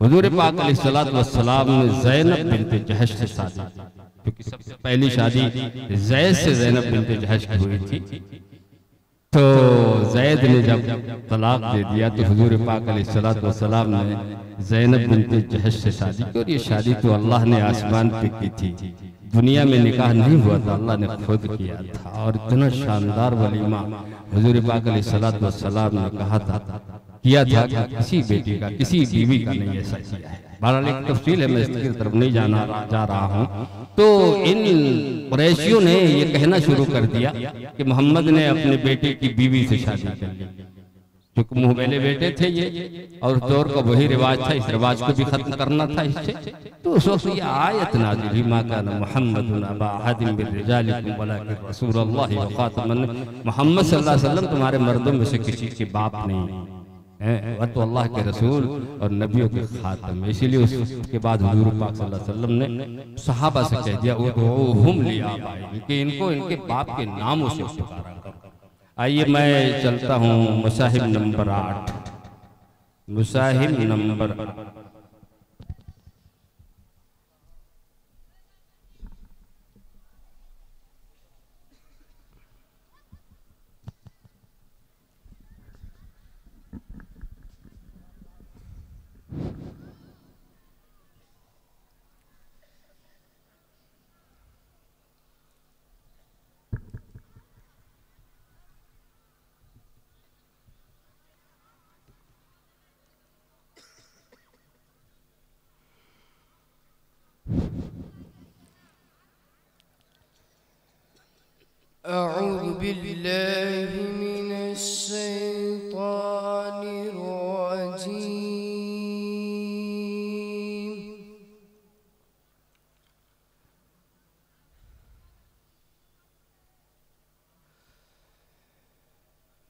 हुजूर पाक अलैहिस्सलातु वस्सलाम ने ज़ैनब बिन्त जहश से शादी, क्योंकि सबसे पहली शादी ज़ैद से ज़ैनब बिन्त जहश की हुई थी। तो ज़ैद ने जब तलाक दे दिया तो हुजूर पाक अलैहिस्सलातु वस्सलाम ने ज़ैनब बिन्त जहश से शादी की। और ये शादी तो अल्लाह ने आसमान पे की थी, दुनिया में निकाह नहीं हुआ था, अल्लाह ने खुद किया था। और इतना शानदार वलीमा हुजूर पाक अलैहिस्सलातु वस्सलाम ने कहा था, किया था कि किसी बेटी का, किसी बीवी का नहीं ऐसा किया है। बहरहाल एक तफसील है, मैं इसकी तरफ नहीं जा रहा हूँ। तो इन कुरैशियों ने ये कहना शुरू कर दिया कि मोहम्मद ने अपने बेटे की बीवी से शादी कर ली, क्योंकि मुंह पहले बेटे थे ये, और उस दौर का वही रिवाज था, इस रिवाज को भी खत्म करना था इससे। तो उस वक्त ये आयत नाज़िल हुई, मा काना मुहम्मदुन अबा अहदिम मिर रिजालिकुम वलाकिन रसूलुल्लाहि व खातमन। मोहम्मद सल्लल्लाहु अलैहि वसल्लम तुम्हारे मर्दों में से किसी के बाप नहीं है, वह तो अल्लाह के रसूल और नबियों के खातम। इसीलिए उसके बाद हुजूर पाक सल्लल्लाहु अलैहि वसल्लम ने सहाबा से कह दिया, उदऊहुम लिआबाइहिम, कि इनको इनके बाप के नामों से पुकारा करो। आइए मैं चलता हूँ मुसाहिब नंबर 8, मुसाहिब नंबर أعوذ بالله من الشيطان الرجيم.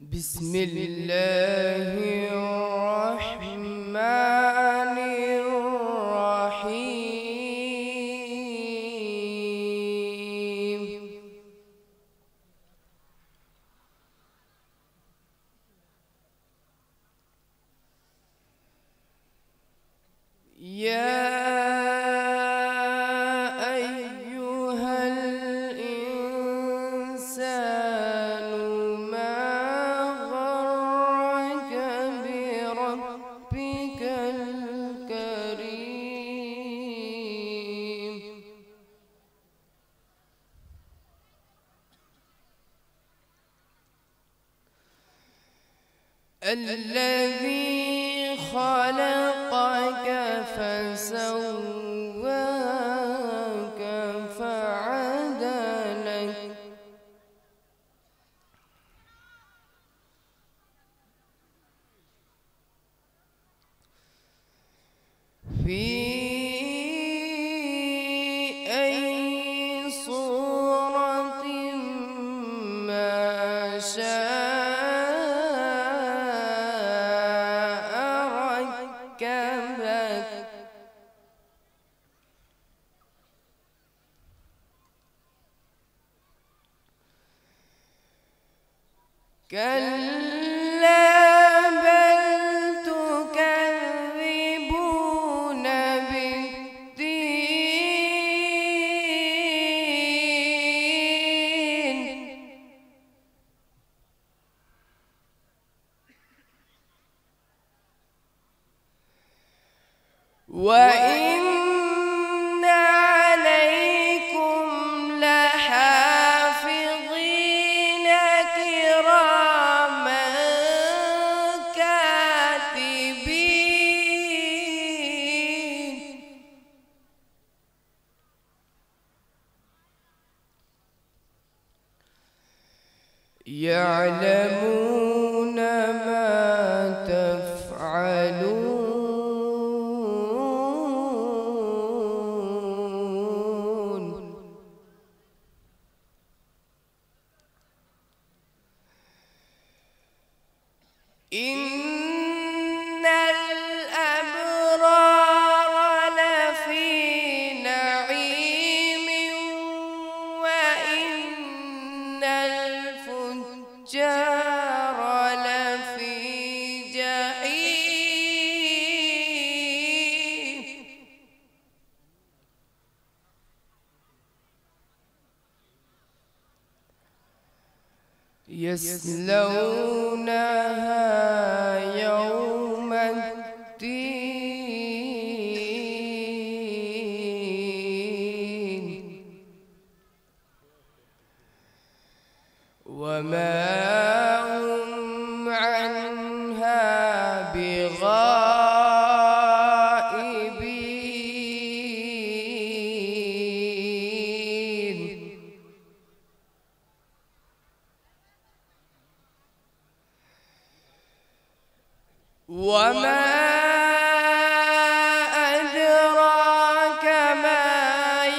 بسم الله الرحمن الرحيم. يا أيها الإنسان ما غرك بربك الكريم. الذي خلقك فسواك فعدلك في أي صورة ما شاء ركبك. كلا بل تكذبون بالدين وإن عليكم لحافظين كراما كاتبين يعلمون ما تفعلون إن الأبرار لفي نعيم وإن الفجار لفي جحيم يصلونها يوم الدين وما هم عنها بغائبين وما أدراك ما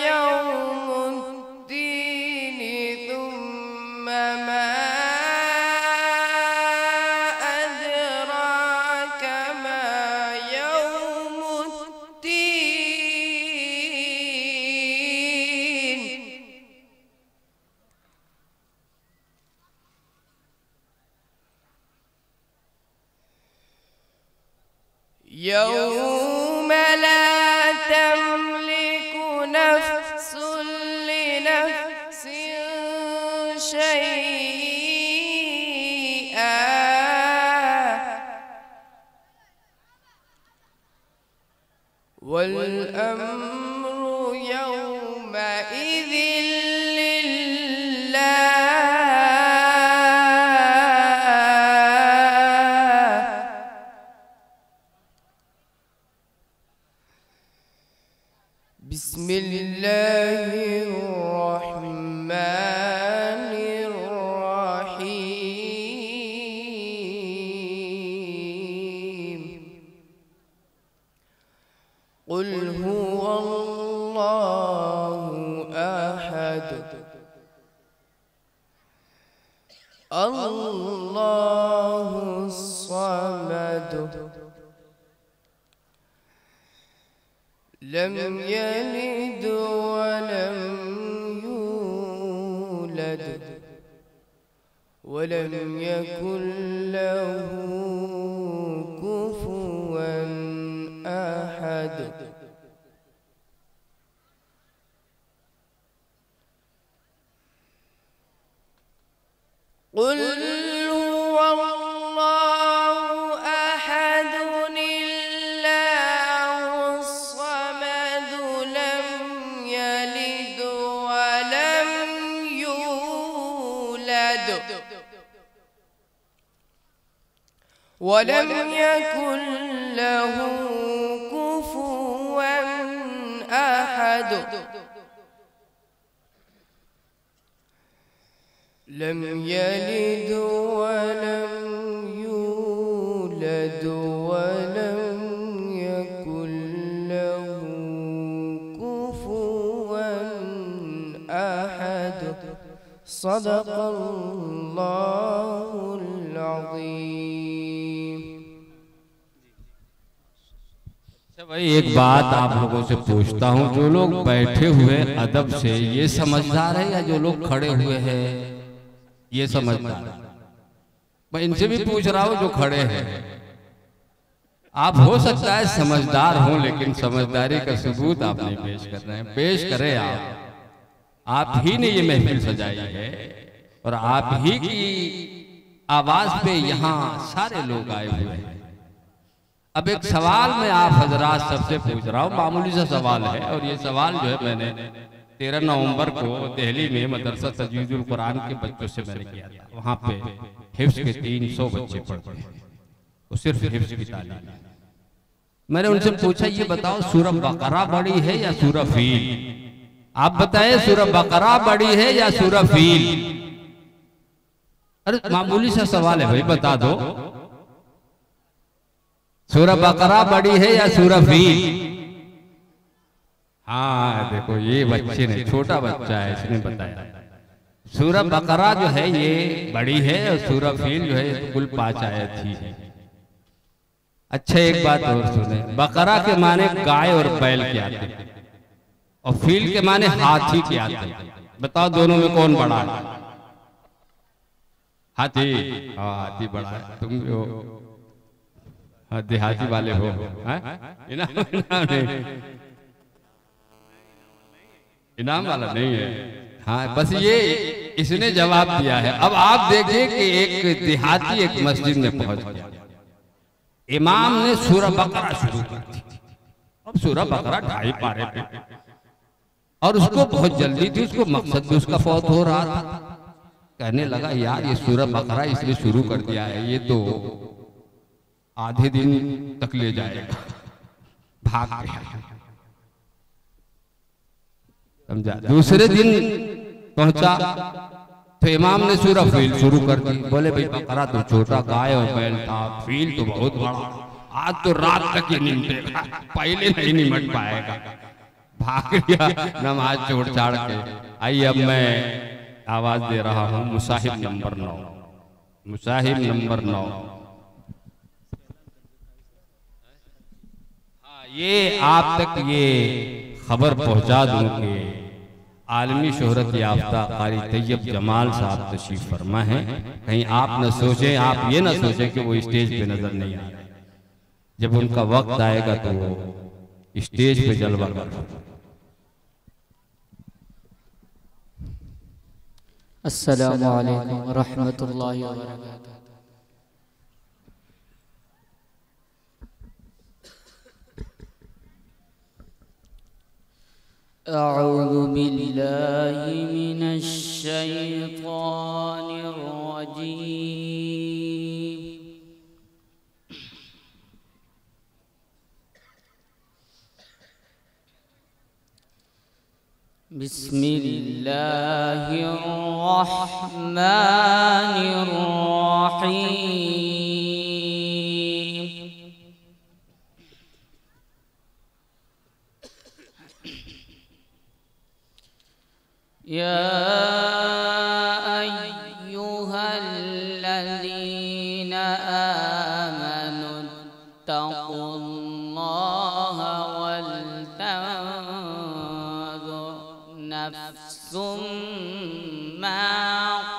يوم الدين ثم ما أدراك ما يوم الدين يوم لا تملك نفس لنفس شيئا والأمر يومئذ بسم الله الرحمن الرحيم قل هو الله أحد الله الصمد لم يلد ولم يولد ولم يكن له كفوا أحد قل هو الله أحد الله الصمد لم يلد ولم يولد ولم يكن له كفوا أحد لم يلد ولم يولد ولم يكن له كفوا أحد صدق الله العظيم भाई एक बात आप लोगों से पूछता हूँ, जो लोग बैठे हुए अदब से ये समझदार है या जो लोग खड़े हुए हैं ये समझदार? मैं इनसे भी पूछ रहा हूँ जो खड़े हैं। आप हो सकता है समझदार हो लेकिन समझदारी का सबूत आप नहीं पेश कर रहे हैं। पेश करें आप ही ने ये महफिल सजाई है और आप ही की आवाज पे यहाँ सारे लोग आए हुए हैं। अब एक सवाल मैं आप हजरात सबसे पूछ रहा हूँ, मामूली सा सवाल है, और ये सवाल जो है मैंने 13 नवंबर को दिल्ली में मदरसा तजवीजुल कुरान के बच्चों से मैंने किया था। वहाँ पे हिफ्ज के 300 बच्चे पढ़ते हैं, वो सिर्फ हिफ्ज की तालीम। मैंने उनसे पूछा ये बताओ सूरह बकरा बड़ी है या सूरह फील? आप बताएं सूरह बकरा बड़ी है या सूरह फील? अरे मामूली सा सवाल है भाई, बता दो सूरह बकरा बड़ी है या सूरह फील? हाँ देखो ये बच्चे ने, छोटा बच्चा है, इसने बताया सूरह बकरा जो है ये बड़ी है और सूरह फील जो है तो कुल 5 आयत ही है। अच्छा एक बात और सुने, बकरा के माने गाय और बैल के आते हैं और फील के माने हाथी के आते हैं। बताओ दोनों में कौन बड़ा है? हाथी। हाँ हाथी बड़ा है। तुम जो देहाती वाले हो, इनाम वाला नहीं है। हाँ बस ये इसने जवाब दिया है। अब आप देखिए कि एक देहाती एक मस्जिद में पहुंच गया, इमाम ने सूरह बकरा शुरू कर दी। अब सूरह बकरा 2.5 पारे पे, और उसको बहुत जल्दी थी, उसको मकसद भी उसका फौत हो रहा था। कहने लगा यार ये सूरह बकरा इसने शुरू कर दिया है, ये तो आधे दिन तक ले जाएगा। भाग गया, समझा। दूसरे दिन पहुंचा तो इमाम ने सूरह फील शुरू कर दी। बोले भाई बकरा तो छोटा, गाय और बैल था, फील तो बहुत बड़ा, आज तो रात तक ही निमटेगा, पहले नहीं निमट पाएगा। भाग गया नमाज छोड़ छाड़ के। आइए अब मैं आवाज दे रहा हूं मुसाहिब नंबर 9। मुसाहिब नंबर 9। ये आप तक ये खबर पहुंचा दूं कि आलमी शोहरत याफ्ता कारी तैयब जमाल साहब तशरीफ फरमा है। कहीं आप न सोचें, आप ये ना सोचें कि वो स्टेज पे नजर नहीं आ रहे। जब उनका वक्त आएगा तो वो स्टेज पे जलवा कर। अस्सलामु अलैकुम व रहमतुल्लाहि व बरकातुहू। अऊज़ु बिल्लाहि मिनश शैतानिर रजीम। बिस्मिल्लाहिर रहमानिर रहीम। या अय्युहल्लज़ीना आमनुत्तक़ुल्लाहा वल तंज़ुर नफ्सुम मा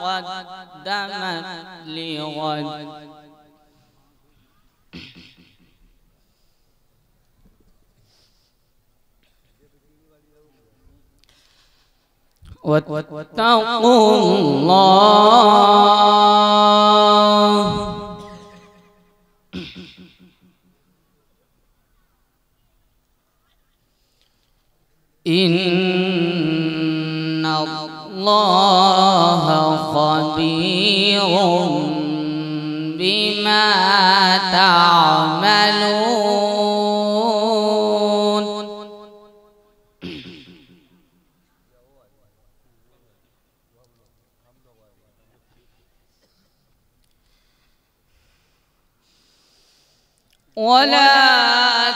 क़द्दमत लिग़द। वत्तक़ुल्लाह इन्नल्लाहा ख़बीरुम बिमा तामलून। वला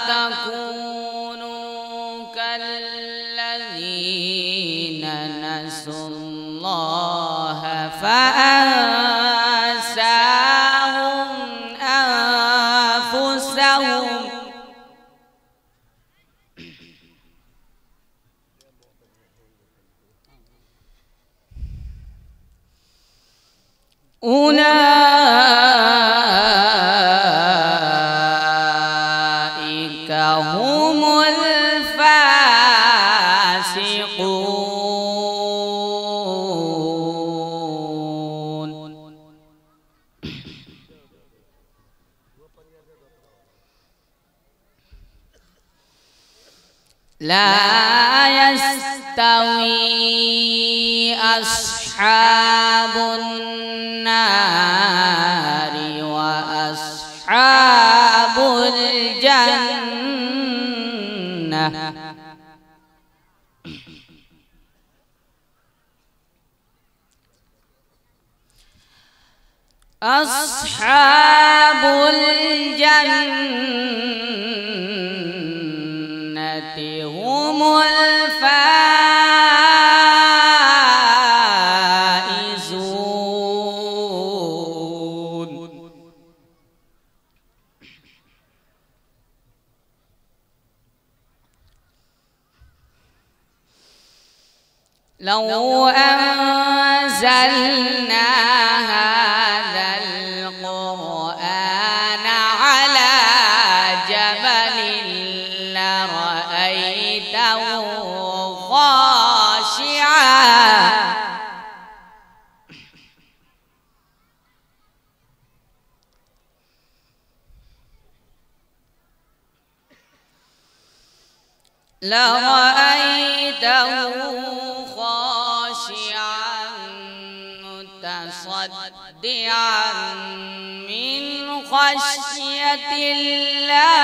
तकूनू कल्लज़ीना नसुल्लाह फ़अंसाहुम अनफुसहुम। उलाइका हुमुल फासिकून। لا يستوي أصحاب النار وأصحاب الجنة أصحاب الجنة هم الفائزون. لو أنزلنا هذا القرآن على جبل لرأيته خاشعا متصدعا من خشية الله.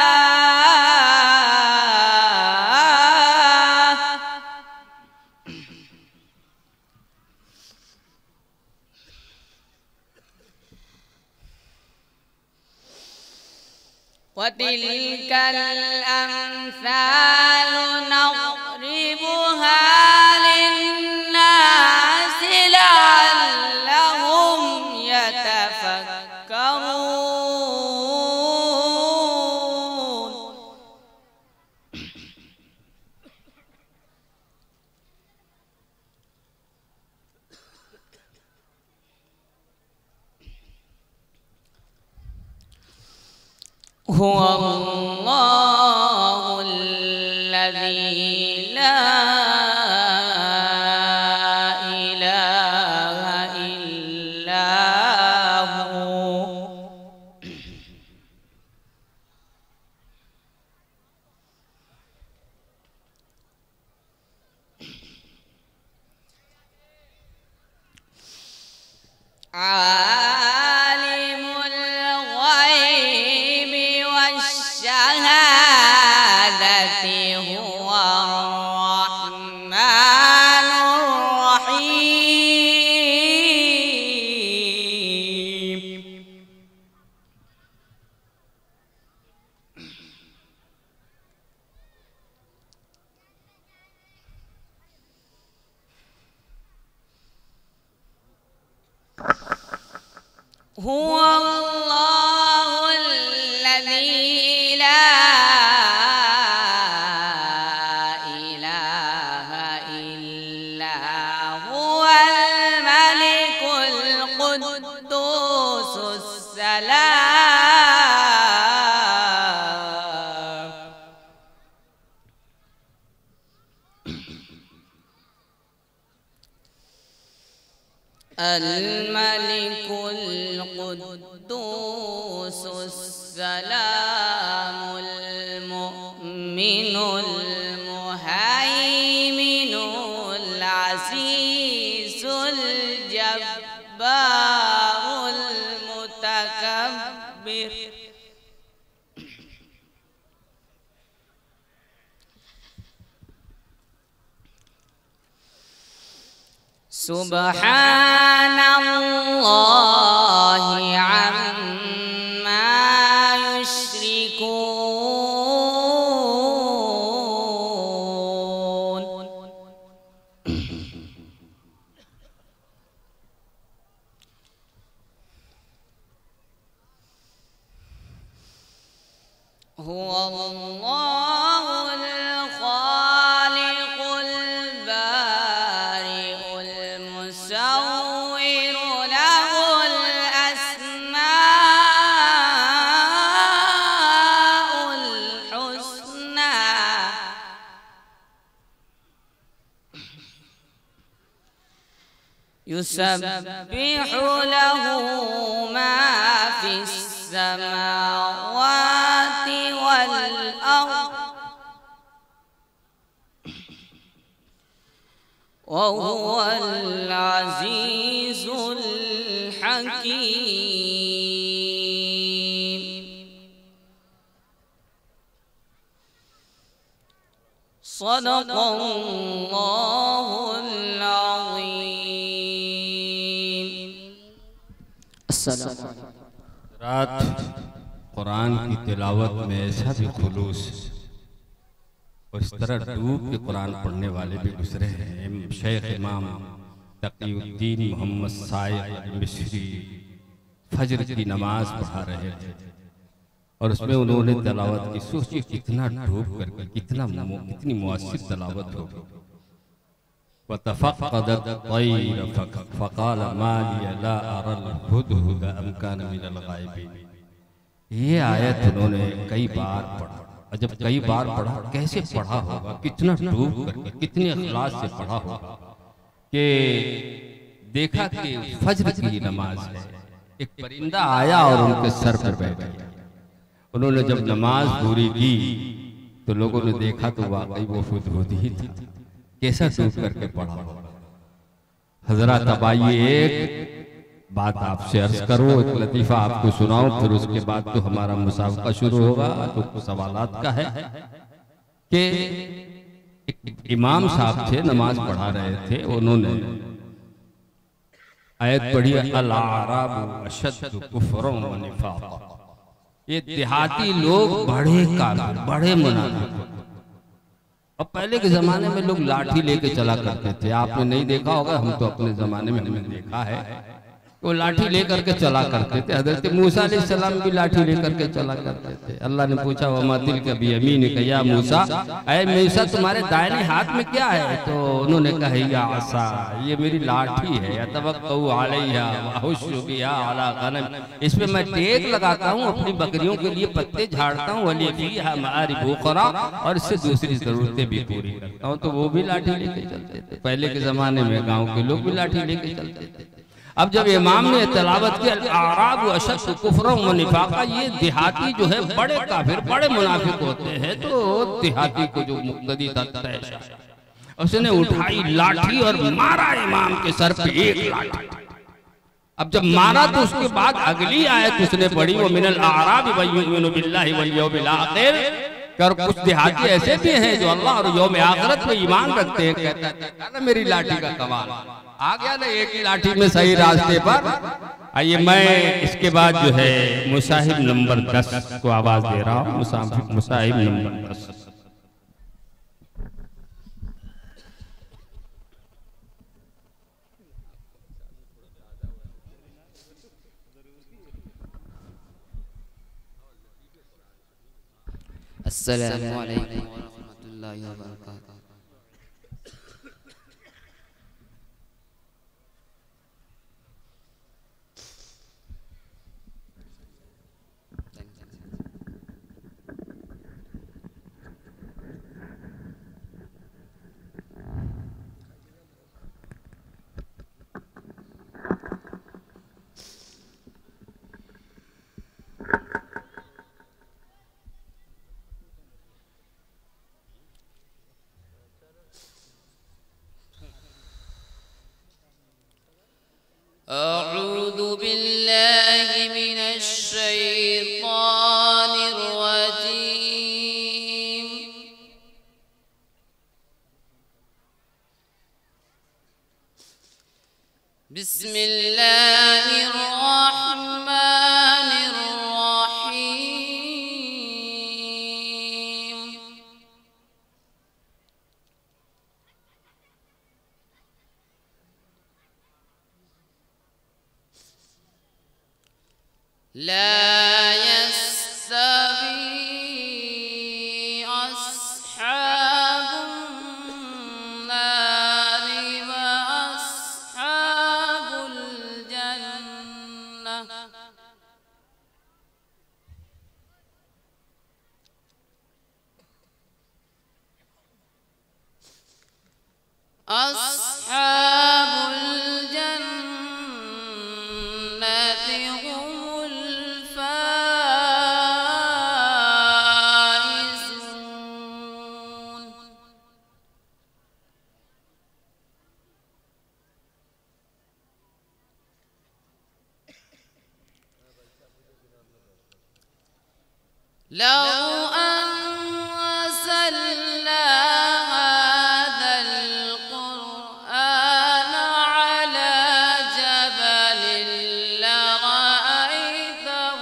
وتلك الأمثال نضربها للناس لعلهم يتفكرون. هو الله الذي لا إله إلا هو. عالم الغيب والشهادة هو الرحمن الرحيم. هو الله الذي لا إله إلا هو الملك القدوس السلام. الملك القدوس السلام المؤمن المهيمن العزيز الجبار المتكبر. سبحان الله عما يشركون. هو الله الخالق البارئ المصور له الأسماء الحسنى. يسبح له ما في السماوات والأرض वहुव अल-अज़ीज़ुल हकीम। सदक़ल्लाहुल अज़ीम। अस्सलाम रात कुरान की तिलावत में ऐसा भी खुलूस और इस तरह डूब के कुरान पढ़ने वाले भी गुजरे हैं। शेख इमाम तकीउद्दीन मोहम्मद साइद मिस्री फजर की नमाज पढ़ा रहे थे और उसमें उन्होंने तिलावत की। सोचिए कितना डूब करके कितनी मुअस्सिर तिलावत होगी। वतफ़क़्क़दत तैर फ़क़ाल मा लिय ला अरल हुदहुद अम कान मिनल गायबीन। ये आयत उन्होंने कई बार पढ़ा और जब कई बार पढ़ा कैसे पढ़ा होगा, कितना डूब करके कितने इखलास से पढ़ा होगा कि देखा कि फजर की नमाज है, एक परिंदा आया और उनके सर पर बैठ गया। उन्होंने जब नमाज पूरी की तो लोगों ने देखा तो वाकई वो हुदहुद ही था। कैसा डूब करके पढ़ा होगा। हजरत अब आइए एक बात आपसे अर्ज करो, एक लतीफा आपको सुनाऊं, फिर उसके बाद तो हमारा मुसाबका शुरू होगा। तो सवालात का है कि एक इमाम साहब थे, नमाज पढ़ा रहे थे, उन्होंने आयत पढ़ी अल-अराबु अशद्दु कुफ्रन व निफाक़ा। ये देहाती लोग बड़े काफिर, बड़े मुनाफिक। अब पहले के जमाने में लोग लाठी लेके चला करते थे, आपने नहीं देखा होगा, हम तो अपने जमाने में हमने देखा है। वो लाठी लेकर के चला करते थे। हज़रत मूसा अलैहिस्सलाम भी लाठी लेकर के चला करते थे। अल्लाह ने पूछा वमा तिल्का बियमीनिका या मूसा, ऐ मूसा तुम्हारे दाहिने हाथ में क्या है? तो उन्होंने कहा या आसा, ये मेरी लाठी है। यतवक्कउ अलैहा व अहुश्शु बिहा अला गनम, इस पे मैं टेक लगाता हूँ, अपनी बकरियों के लिए पत्ते झाड़ता हूँ। वली फीहा मारिब उखरा, और इससे दूसरी जरूरतें भी पूरी करता हूँ। तो वो भी लाठी लेके चलते थे। पहले के जमाने में गाँव के लोग भी लाठी लेके चलते थे। अब जब इमाम ने तिलावत की अल-अराबु अशद्दु कुफ्रन व निफाक़ा, ये देहाती जो है बड़े काफिर, बड़े मुनाफिक होते हैं। तो देहाती को जो मुक्तदी था उसने उठाई लाठी और मारा इमाम के सर पे एक लाठी। अब जब मारा तो उसके बाद अगली आयत उसने पढ़ी वो मिनल अराबि व युमिनु बिल्लाहि वल यौमिल आखिर। कर कुछ देहाती ऐसे भी हैं जो अल्लाह और यौम आखिरत में ईमान रखते हैं। कहता है मेरी लाठी का कमाल आ गया ना, एक ही लाठी में सही रास्ते पर। आइए मैं इसके बाद जो है मुसाहिब नंबर 10 को आवाज दे रहा हूँ। मुसाहिब नंबर 10। अस्सलामु अलैकुम व रहमतुल्लाहि व बरकातहू। अऊज़ु बिल्लाहि मिनश शैतानिर रजीम। बिस्मिल्लाहिर रहमानिर रहीम। ला यस्तवी अस्हाबुन नारि व अस्हाबुल जन्नह। अस्हाबुल जन्नति हुमुल फाइज़ून। لو أنزلنا هذا القرآن على جبل لرأيته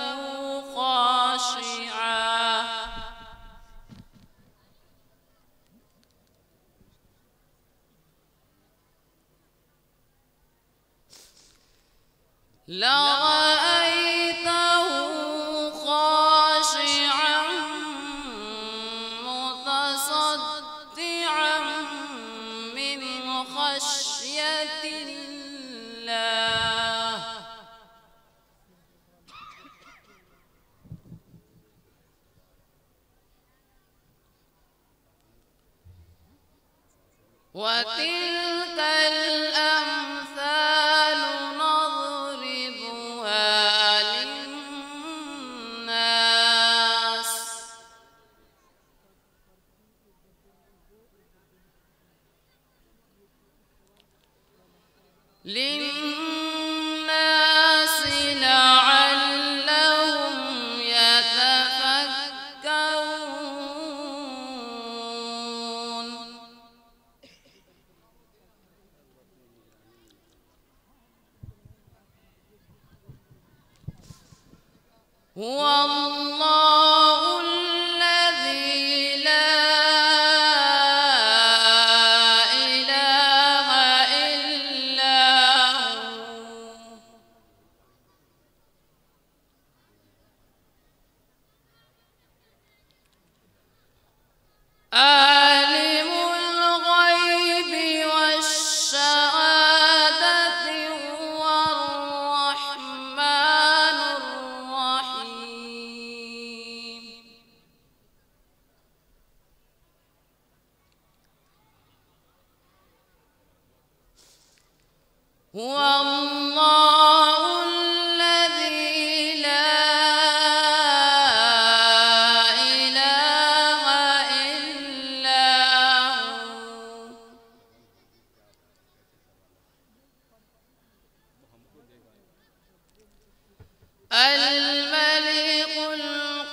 خاشعا متصدعا من خشية الله وتلك الأمثال نضربها للناس لعلهم يتفكرون هو الله الذي لا إله إلا هو عالم الغيب والشهادة هو الرحمن الرحيم هو الله الذي لا إله إلا هو الملك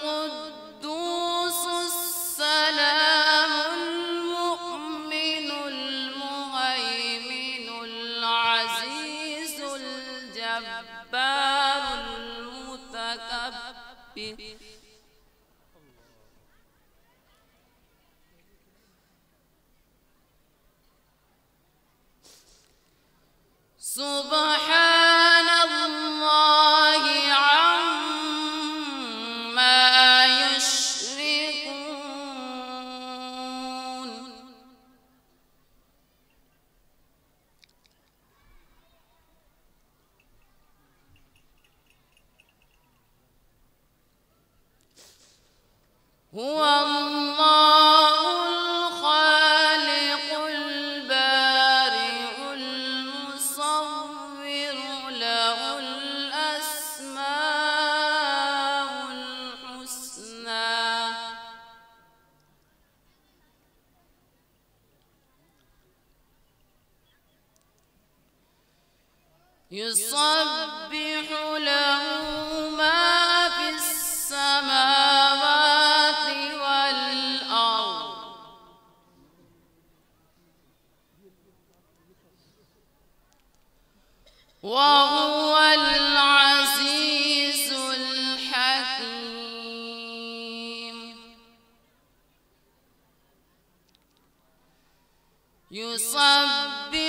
القدوس السلام المؤمن المهيمن العزيز الجبار المتكبر سبحان الله عما يشركون هو الله الخالق البارئ المصور له الأسماء الحسنى يسبح له ما في السماوات والأرض وهو العزيز الحكيم يسبح